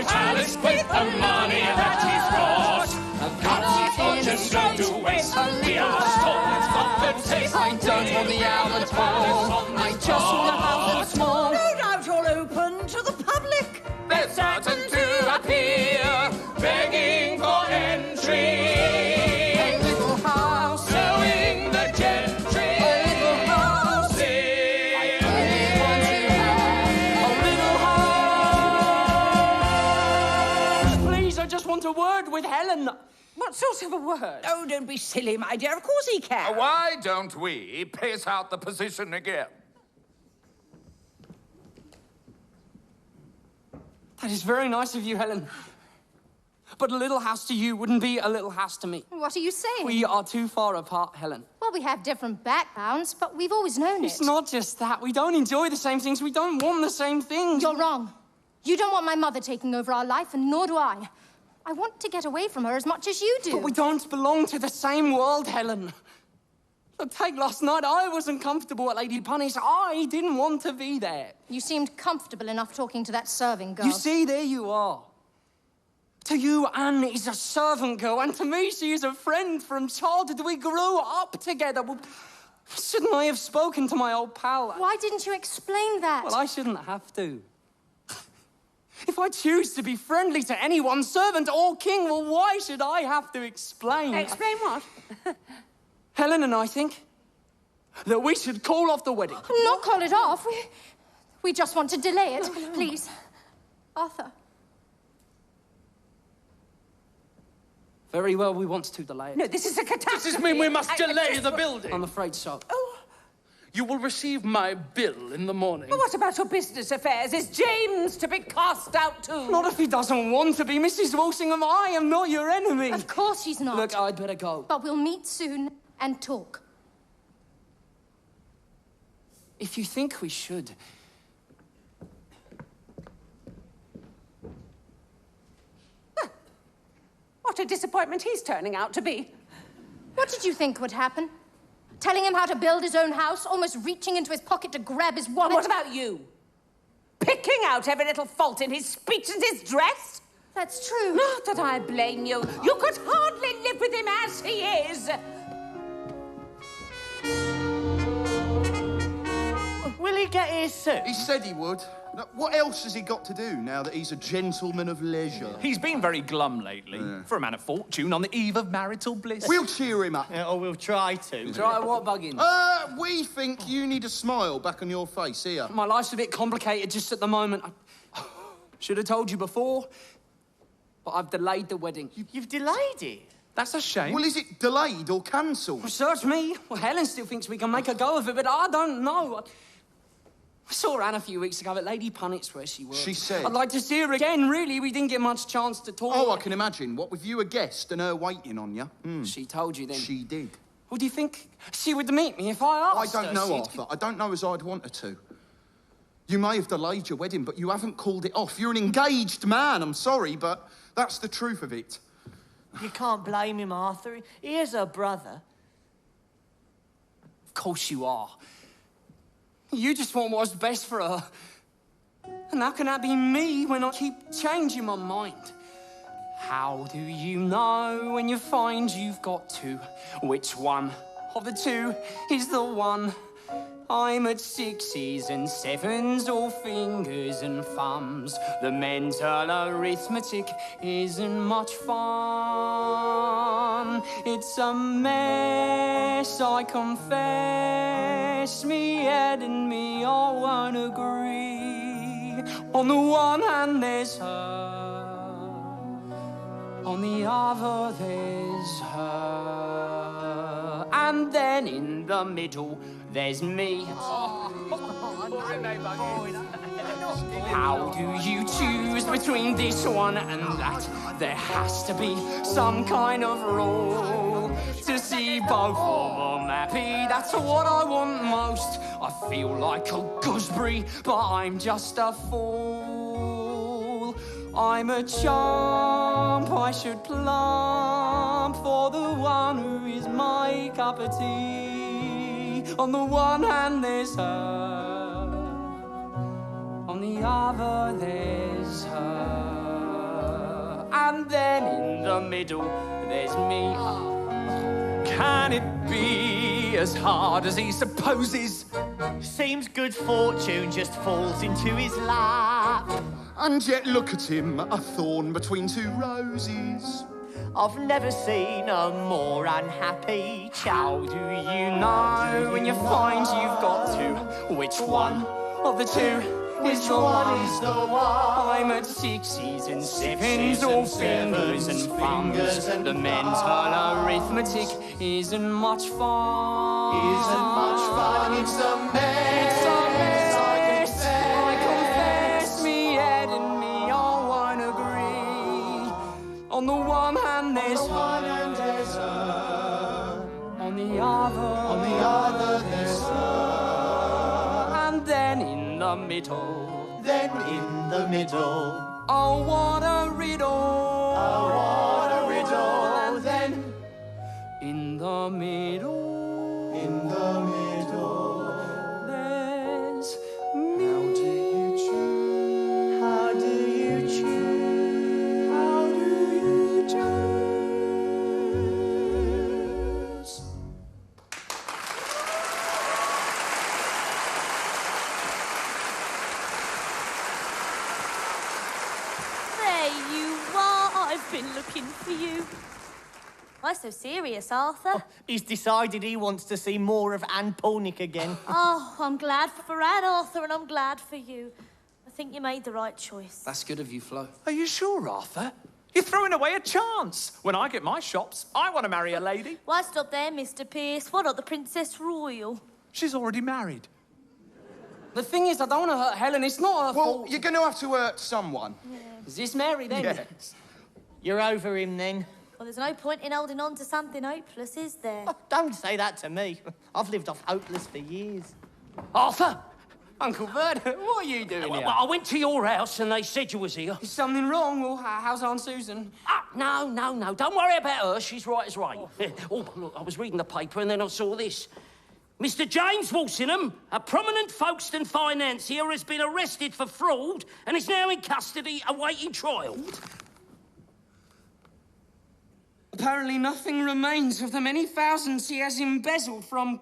palace with the money that he's lost. A cottage fortune thrown to waste. We are stolen from the taste. I don't want the Albert Hall. I just want a house that's small. No doubt you're open to the public. They're certain to appear, begging for entry. A little house, showing the gentry. a little house. I only want to have a little house. Please, I just want a word with Helen. What sort of a word? Oh, don't be silly, my dear. Of course he can. Why don't we pace out the position again? That is very nice of you, Helen. But a little house to you wouldn't be a little house to me. What are you saying? We are too far apart, Helen. Well, we have different backgrounds, but we've always known It's it. not just that. We don't enjoy the same things. We don't want the same things. You're wrong. You don't want my mother taking over our life, and nor do I. I want to get away from her as much as you do. But we don't belong to the same world, Helen. Look, take last night. I wasn't comfortable at Lady Punny's. I didn't want to be there. You seemed comfortable enough talking to that serving girl. You see, there you are. To you, Anne is a servant girl, and to me, she is a friend from childhood. We grew up together. Well, shouldn't I have spoken to my old pal? Why didn't you explain that? Well, I shouldn't have to. If I choose to be friendly to anyone, servant or king, well, why should I have to explain? Explain what? Helen and I think that we should call off the wedding. Not call it off. We just want to delay it. No. Please. Arthur. Very well, we want to delay it. No, this is a catastrophe. Does this mean we must delay the building? I'm afraid so. Oh. You will receive my bill in the morning. But what about your business affairs? Is James to be cast out too? Not if he doesn't want to be. Mrs. Walsingham, I am not your enemy. Of course he's not. Look, I'd better go. But we'll meet soon and talk. If you think we should. What a disappointment he's turning out to be. What did you think would happen? Telling him how to build his own house, almost reaching into his pocket to grab his wallet. And what about you? Picking out every little fault in his speech and his dress? That's true. Not that I blame you. You could hardly live with him as he is. Will he get here soon? He said he would. Now, what else has he got to do now that he's a gentleman of leisure? He's been very glum lately. Yeah. For a man of fortune on the eve of marital bliss. We'll cheer him up. Yeah, or we'll try to. Try what, Buggins? We think you need a smile back on your face, here. My life's a bit complicated just at the moment. I should have told you before, but I've delayed the wedding. You've delayed it? That's a shame. Well, is it delayed or cancelled? Well, search me. Well, Helen still thinks we can make a go of it, but I don't know. I saw Anne a few weeks ago at Lady Punnett's where she works. She said... I'd like to see her again, really. We didn't get much chance to talk. Oh, I can imagine. What with you a guest and her waiting on you? She told you then? She did. Well, do you think she would meet me if I asked her? I don't know, Arthur. I don't know as I'd want her to. You may have delayed your wedding, but you haven't called it off. You're an engaged man. I'm sorry, but that's the truth of it. You can't blame him, Arthur. He is her brother. course you are. You just want what's best for her. And how can that be me when I keep changing my mind? How do you know when you find you've got to? Which one of the two is the one? I'm at 6s and 7s, all fingers and thumbs. The mental arithmetic isn't much fun. It's a mess, I confess. Me head and me all won't agree. On the one hand there's her, on the other there's her, and then in the middle there's me. How do you choose between this one and that? There has to be some kind of rule to see both of them happy. That's what I want most. I feel like a gooseberry, but I'm just a fool. I'm a chump, I should plump for the one who is my cup of tea. On the one hand there's her, on the other there's her, and then in the middle there's me. Can it be as hard as he supposes? Seems good fortune just falls into his lap. And yet look at him, a thorn between two roses. I've never seen a more unhappy chap. How do you know when you find you've got to? Which one of the two is the one? I'm at 6s and 7s, all fingers and thumbs. The mental arithmetic isn't much fun. It's a mess. I confess, me head and me all won't agree. On the one hand there's her, on the other there's her, and then in the middle. Oh, what a riddle. Then in the middle. There's me. How do you choose? There you are. I've been looking for you. Why so serious, Arthur? He's decided he wants to see more of Anne Pornick again. Oh, I'm glad for Anne, Arthur, and I'm glad for you. I think you made the right choice. That's good of you, Flo. Are you sure, Arthur? You're throwing away a chance. When I get my shops, I want to marry a lady. Why stop there, Mr. Pierce? Why not the Princess Royal? She's already married. The thing is, I don't want to hurt Helen. It's not her fault. Well, you're going to have to hurt someone. Yeah. Is this Mary, then? Yes. You're over him, then? Well, there's no point in holding on to something hopeless, is there? Oh, don't say that to me. I've lived off hopeless for years. Arthur! Uncle Bert, what are you doing here? I went to your house and they said you was here. Is something wrong? Well, how's Aunt Susan? No. Don't worry about her. She's right as rain. Oh, look, I was reading the paper and then I saw this. Mr. James Walsingham, a prominent Folkestone financier, has been arrested for fraud and is now in custody awaiting trial. Apparently nothing remains of the many thousands he has embezzled from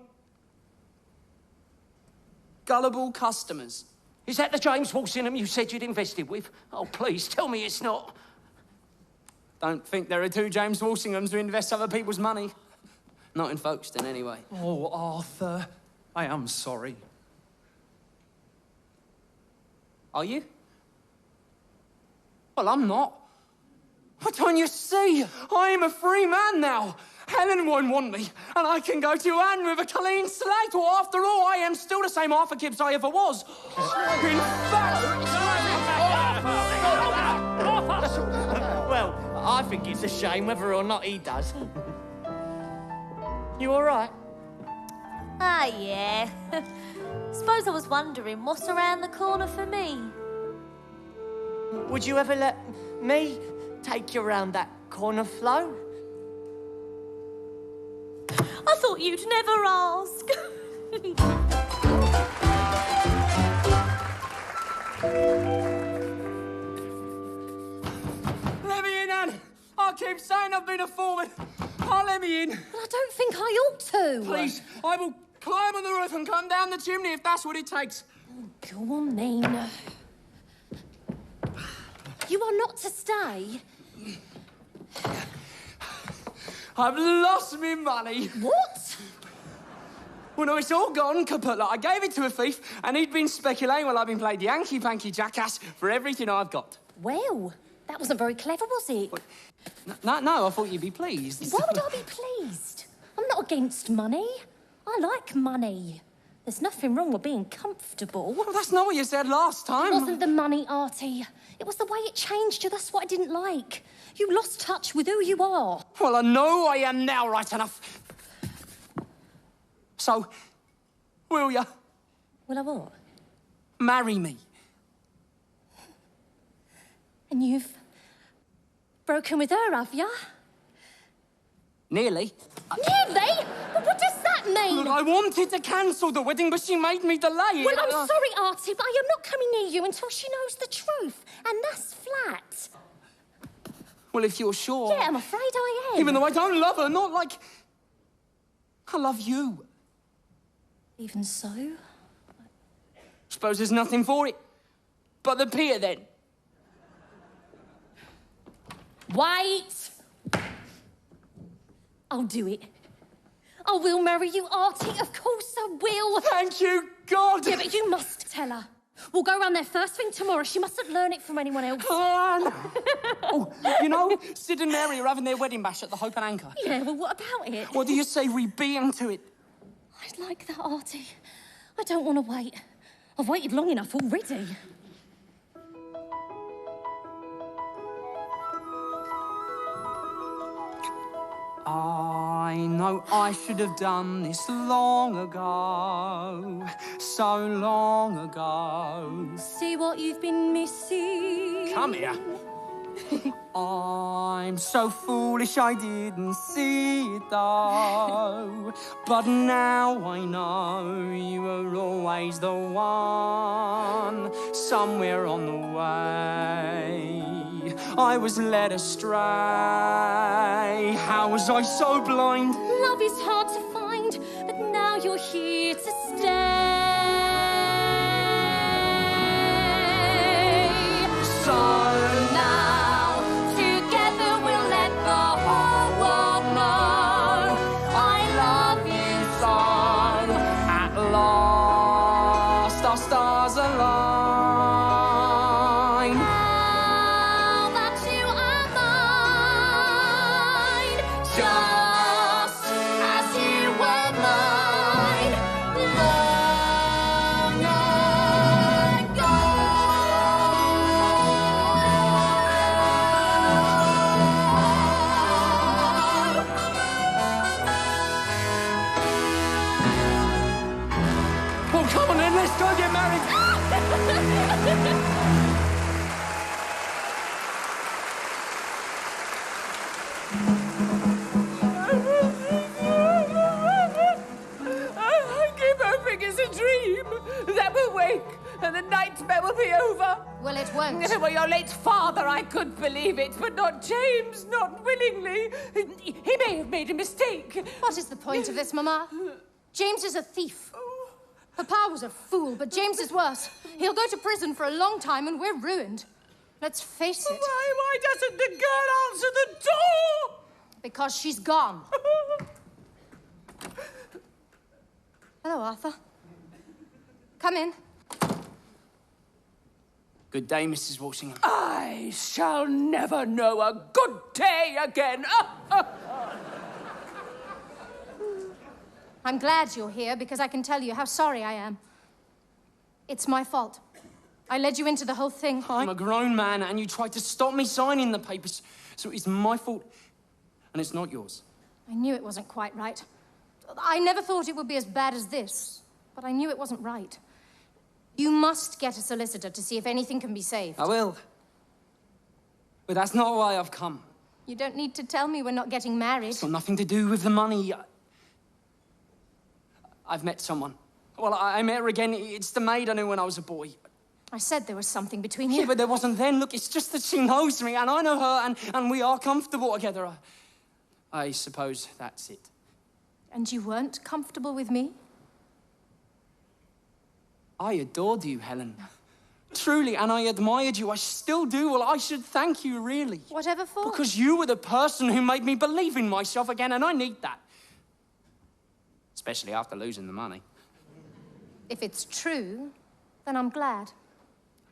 gullible customers. Is that the James Walsingham you said you'd invested with? Oh, please, tell me it's not. Don't think there are two James Walsinghams who invest other people's money. Not in Folkestone, anyway. Oh, Arthur, I am sorry. Are you? Well, I'm not. But don't you see? I am a free man now. Helen won't want me, and I can go to Anne with a clean slate. Well, after all, I am still the same Arthur Kipps I ever was. In fact... Well, I think it's a shame whether or not he does. You all right? Ah, yeah. Suppose I was wondering what's around the corner for me. Would you ever let me take you around that corner, Flo? I thought you'd never ask. Let me in, Anne. I keep saying I've been a foreman. Let me in. Well, I don't think I ought to. Please, I will climb on the roof and come down the chimney if that's what it takes. Go on, then. You are not to stay. I've lost me money. What? Well, no, it's all gone kaput. Like, I gave it to a thief, and he'd been speculating while I've been playing Yankee-panky jackass for everything I've got. Well, that wasn't very clever, was it? No, I thought you'd be pleased. Why would I be pleased? I'm not against money. I like money. There's nothing wrong with being comfortable. Well, that's not what you said last time. It wasn't the money, Artie. It was the way it changed you. That's what I didn't like. You lost touch with who you are. Well, I know I am now, right enough. So, will ya? Will I what? Marry me. And you've broken with her, have ya? Nearly. Nearly? Well, what does that mean? Look, I wanted to cancel the wedding, but she made me delay it. Well, I'm sorry, Artie, but I am not coming near you until she knows the truth. And that's flat. Well, if you're sure... Yeah, I'm afraid I am. Even though I don't love her, not like... I love you. Even so? Suppose there's nothing for it. But the pier, then. Wait! I'll do it. I will marry you, Artie. Of course I will. Thank you, God. Yeah, but you must tell her. We'll go round there first thing tomorrow. She mustn't learn it from anyone else. Oh, you know, Sid and Mary are having their wedding bash at the Hope and Anchor. Yeah, well, what about it? What do you say we beat them to it? I'd like that, Artie. I don't want to wait. I've waited long enough already. I know I should have done this long ago, so long ago. See what you've been missing? Come here. I'm so foolish I didn't see it though. But now I know you were always the one. Somewhere on the way I was led astray. How was I so blind? Love is hard to find, but now you're here to stay. So now, together we'll let the whole world know I love you so. At last our stars align. Now that you are mine, just as you were mine long ago. Well, come on then, let's go get married. I keep hoping it's a dream that we'll wake and the nightmare will be over. Well, it won't. Well, your late father, I could believe it, but not James, not willingly. He may have made a mistake. What is the point of this, Mama? James is a thief. Papa was a fool, but James is worse. He'll go to prison for a long time and we're ruined. Let's face it. Why doesn't the girl answer the door? Because she's gone. Hello, Arthur. Come in. Good day, Mrs. Walsingham. I shall never know a good day again. I'm glad you're here because I can tell you how sorry I am. It's my fault. I led you into the whole thing. I'm a grown man and you tried to stop me signing the papers. So it's my fault and it's not yours. I knew it wasn't quite right. I never thought it would be as bad as this, but I knew it wasn't right. You must get a solicitor to see if anything can be saved. I will. But that's not why I've come. You don't need to tell me we're not getting married. It's got nothing to do with the money. I've met someone. Well, I met her again. It's the maid I knew when I was a boy. I said there was something between you. Yeah, but there wasn't then. Look, it's just that she knows me, and I know her, and we are comfortable together. I suppose that's it. And you weren't comfortable with me? I adored you, Helen. Truly, and I admired you. I still do. Well, I should thank you, really. Whatever for? Because you were the person who made me believe in myself again, and I need that. Especially after losing the money. If it's true, then I'm glad.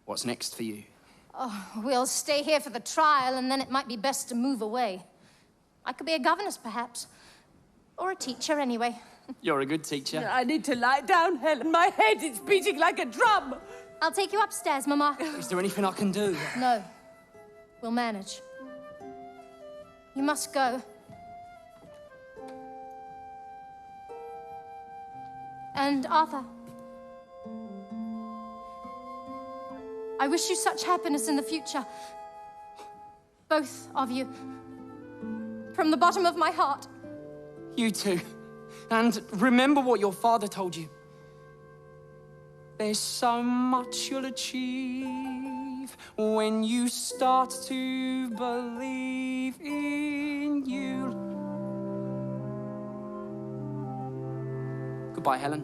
What's next for you? Oh, we'll stay here for the trial, and then it might be best to move away. I could be a governess, perhaps. Or a teacher, anyway. You're a good teacher. I need to lie down, Helen. My head is beating like a drum. I'll take you upstairs, Mama. Is there anything I can do? No. We'll manage. You must go. And Arthur, I wish you such happiness in the future. Both of you. From the bottom of my heart. You too. And remember what your father told you. There's so much you'll achieve when you start to believe in you. Goodbye, Helen.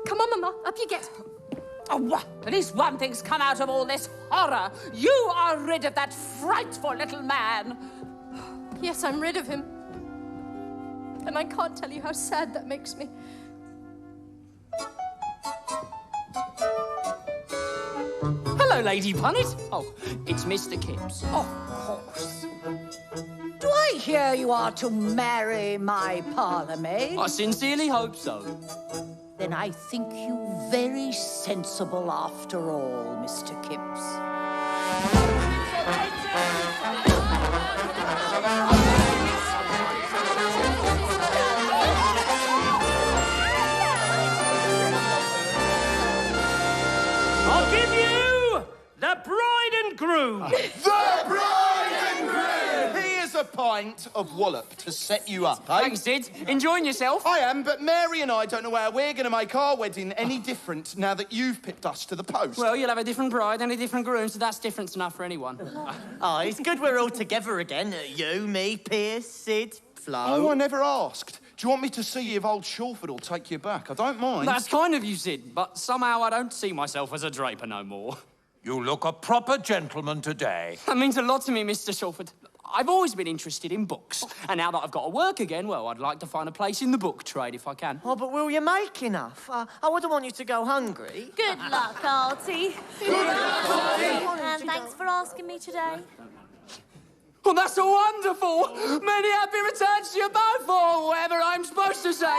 Come on, Mama. Up you get. Oh, at least one thing's come out of all this horror. You are rid of that frightful little man. Yes, I'm rid of him. And I can't tell you how sad that makes me. Hello, Lady Punnet. Oh, it's Mr. Kipps. Of course. Do I hear you are to marry my parlour maid? I sincerely hope so. Then I think you very sensible after all, Mr. Kipps. I'll give you the bride and groom. The bride and groom! Here's a pint of wallop to set you up, eh? Thanks, Sid. Enjoying yourself? I am, but Mary and I don't know how we're going to make our wedding any different now that you've pipped us to the post. Well, you'll have a different bride and a different groom, so that's difference enough for anyone. Oh, it's good we're all together again. You, me, Pierce, Sid, Flo. Oh, I never asked. Do you want me to see if old Shawford will take you back? I don't mind. That's kind of you, Sid, but somehow I don't see myself as a draper no more. You look a proper gentleman today. That means a lot to me, Mr. Shawford. I've always been interested in books, and now that I've got to work again, well, I'd like to find a place in the book trade if I can. Oh, but will you make enough? I wouldn't want you to go hungry. Good luck, Artie. Good luck, Artie. And thanks for asking me today. Well, that's wonderful! Many happy returns to you both, or whatever I'm supposed to say.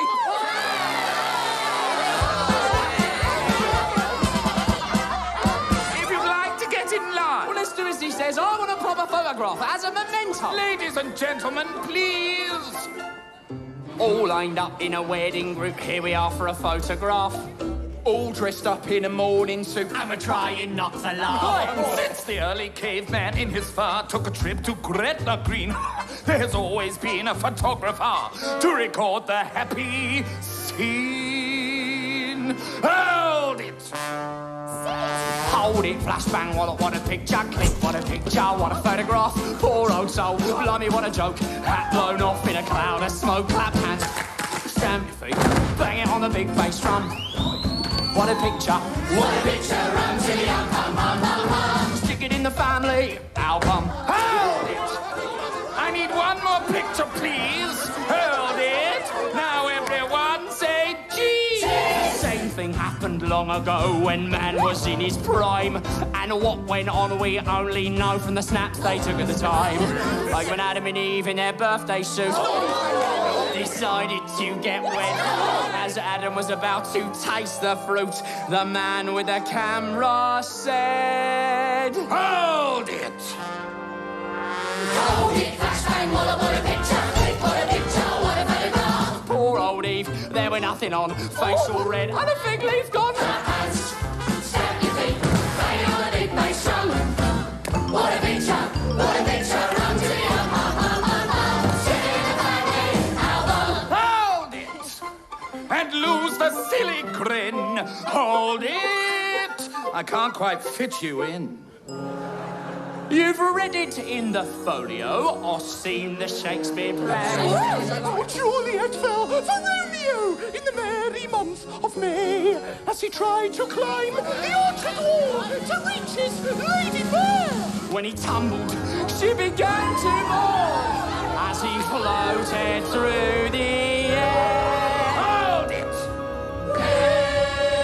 If you'd like to get in line. Well, let's do as he says. I want a proper photograph as a memento. Ladies and gentlemen, please. All lined up in a wedding group. Here we are for a photograph. All dressed up in a morning suit. And we're trying not to laugh. Since the early caveman in his fur took a trip to Gretna Green, there's always been a photographer to record the happy scene. Hold it! Hold it, flashbang, what a picture, click, what a picture, what a photograph. Poor old soul, blimey, what a joke. Hat blown off in a cloud of smoke, clap hands, stamp your feet, bang it on the big bass drum. What a picture. What a picture, run to the outcome, hum, hum, hum. Stick it in the family album. Hold it! I need one more picture, please. Hold it! Now everyone say cheese! Same thing happened long ago when man was in his prime. And what went on we only know from the snaps they took at the time. Like when Adam and Eve in their birthday suit decided to get wet. As Adam was about to taste the fruit, the man with the camera said, Hold it! Hold it, flashbang, what a picture, click, what a picture, what a photograph. Poor old Eve, there were nothing on, face all red, and the fig leaf gone. Clap hands, stamp your feet, bang it on the big bass drum. What a picture, a silly grin. Hold it! I can't quite fit you in. You've read it in the folio or seen the Shakespeare play. Juliet fell for Romeo in the merry month of May as he tried to climb the orchard wall to reach his lady fair. When he tumbled, she began to mourn as he floated through the air. Hold it!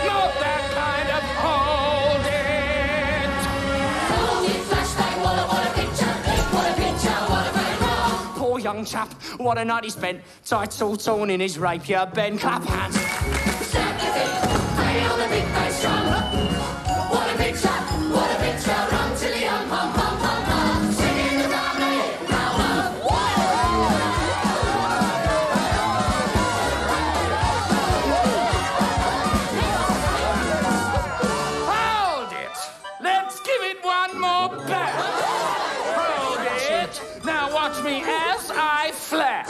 Not that kind of hold it! Hold it, flashbang, what a picture, what a picture, what a photograph. Poor young chap, what a night he spent. Tights all torn in his rapier bend. Clap hands. Stamp your feet, play on the big bass drum. What a picture, rum till the pum pum pum pum. Singing the family, now Hold it! Let's give it one more back. Hold it! Now watch me as I flash.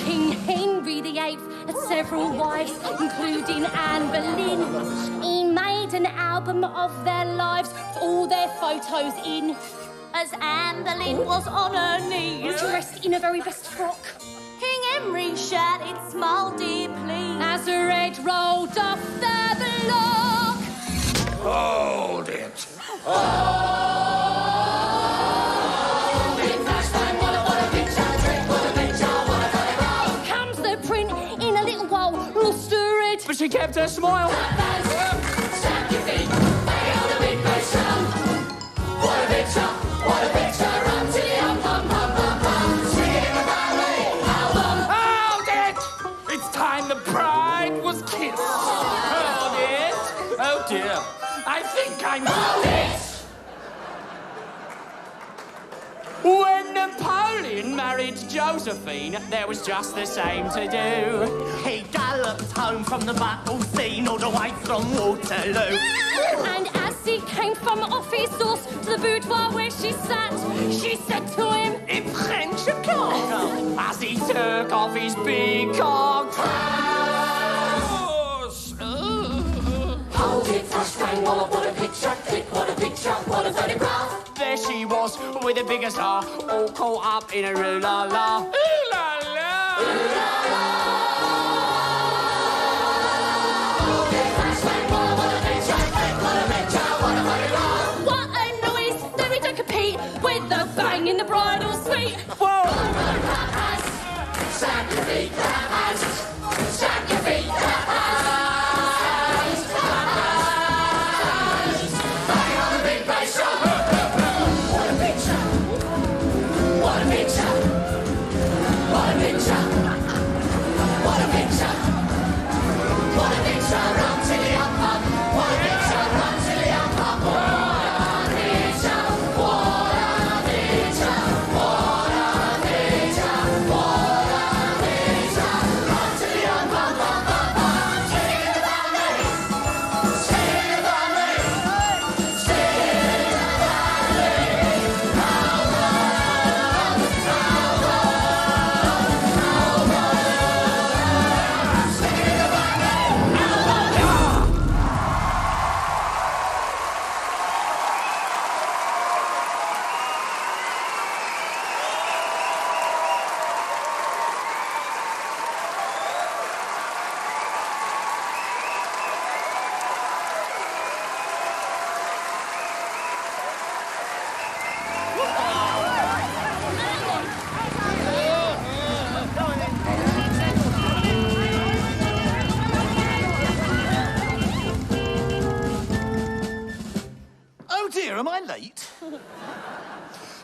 King Henry VIII had several wives, including Anne Boleyn. He made an album of their lives with all their photos in. As Anne Boleyn was on her knees, dressed in a very best frock. King Henry shouted, "Smile, dear, please," as the red rolled off the block. Hold it! Comes the print in a little while, lost her head, but she kept her smile. stamp your feet, play on the big bass drum. What a picture, rum till the pum pum pum pum. Singing the family album. Hold it! It's time the bride was kissed. Hold it! Oh dear, I think I'm... Hold it! When Napoleon married Josephine, there was just the same to do. He galloped home from the battle scene all the way from Waterloo. And as he came from off his horse to the boudoir where she sat, she said to him, "In French, you can't." As he took off his big cock. Hold it, flashbang, what a picture, click, what a picture, what a photograph. There she was with a bigger star, all caught up in a ooh-la-la. Ooh-la-la! Ooh-la-la! Hold it, flashbang, what a picture, click, what a picture, what a photograph. "What a noise! Then we don't compete with the bang in the bridal suite." Whoa! Stamp your feet, clap hands. Stamp your feet, clap hands. Bang on the big bass drum. What a picture. What a picture. What a picture. What a picture. What a picture. Rum till the pum. What a picture. Rum till the pum. What a picture. What a picture. What a picture. What a picture. Rum till the pum. Sing the family. Sing the family. Sing the Oh dear, am I late?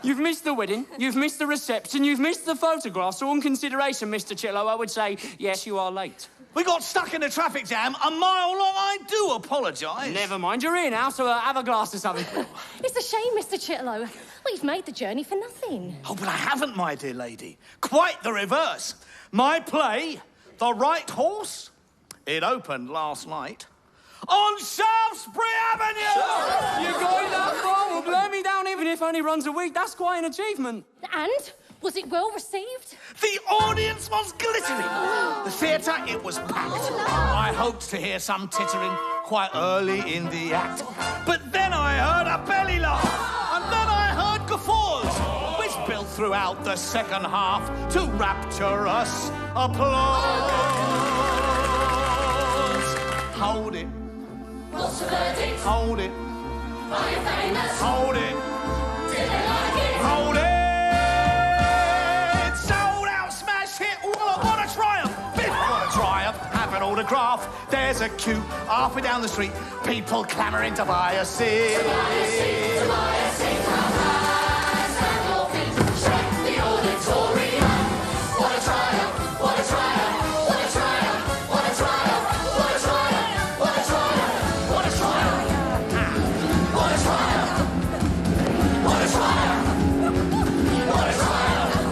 You've missed the wedding, you've missed the reception, you've missed the photograph, so on consideration, Mr. Chillo, I would say, yes, you are late. We got stuck in a traffic jam a mile long. I do apologise. Never mind, you're here now, so have a glass of something. It's a shame, Mr. Chitlow. We've made the journey for nothing. Oh, but I haven't, my dear lady. Quite the reverse. My play, The Right Horse, it opened last night on Shaftesbury Avenue! You're going that far? Well, blur me down, even if only runs a week. That's quite an achievement. And Was it well received? The audience was glittering. The theatre, it was packed. I hoped to hear some tittering quite early in the act. But then I heard a belly laugh, and then I heard guffaws, which built throughout the second half to rapturous applause. Hold it. What's the verdict? Hold it. Are you famous? Hold it. Did they like it? Hold it. Sold out, smash hit. What a triumph. Biff, what a triumph. Have an autograph. There's a queue halfway down the street. People clamouring to buy a seat. To buy a seat, to buy a seat. How high stand your feet. Shake the auditorium. What a triumph. What a triumph. What a triumph. What a triumph. What a triumph. What a triumph. What a triumph. What a triumph. What a triumph. What a triumph.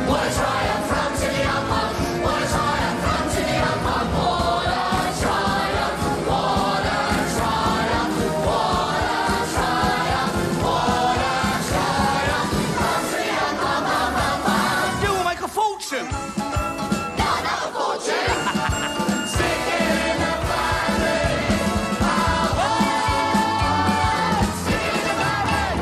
What a triumph from to the upper. What a triumph from to the upper. What a triumph. What a triumph. What a triumph. What a triumph from to the upper. You will make a fortune. Not a fortune. Stick it in the family. Stick it in the family.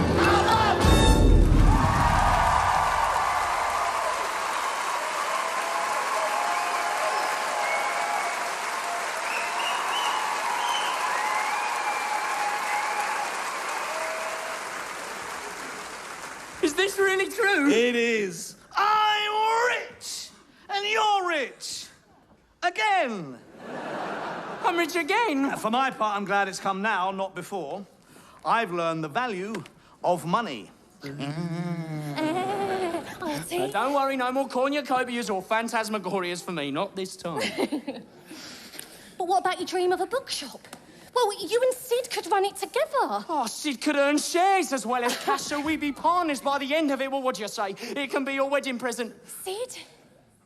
Is this really true? It is. I'm rich. And you're rich. Again. I'm rich again. For my part, I'm glad it's come now, not before. I've learned the value of money. Don't worry, no more cornucopias or phantasmagorias for me, not this time. But what about your dream of a bookshop? Well, you and Sid could run it together. Oh, Sid could earn shares as well as cash, so we'd be partners by the end of it. Well, what do you say? It can be your wedding present. Sid?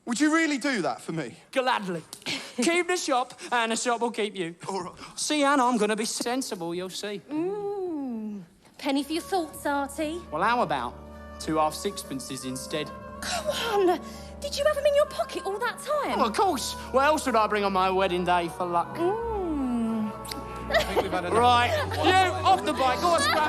Would you really do that for me? Gladly. Keep the shop, and the shop will keep you. All right. See, Anna, I'm going to be sensible, you'll see. Penny for your thoughts, Artie. Well, how about 2 half sixpences instead? Come on. Did you have them in your pocket all that time? Well, of course. What else would I bring on my wedding day for luck? I think we've had enough. Right, you, off the bike. Go on, scrap.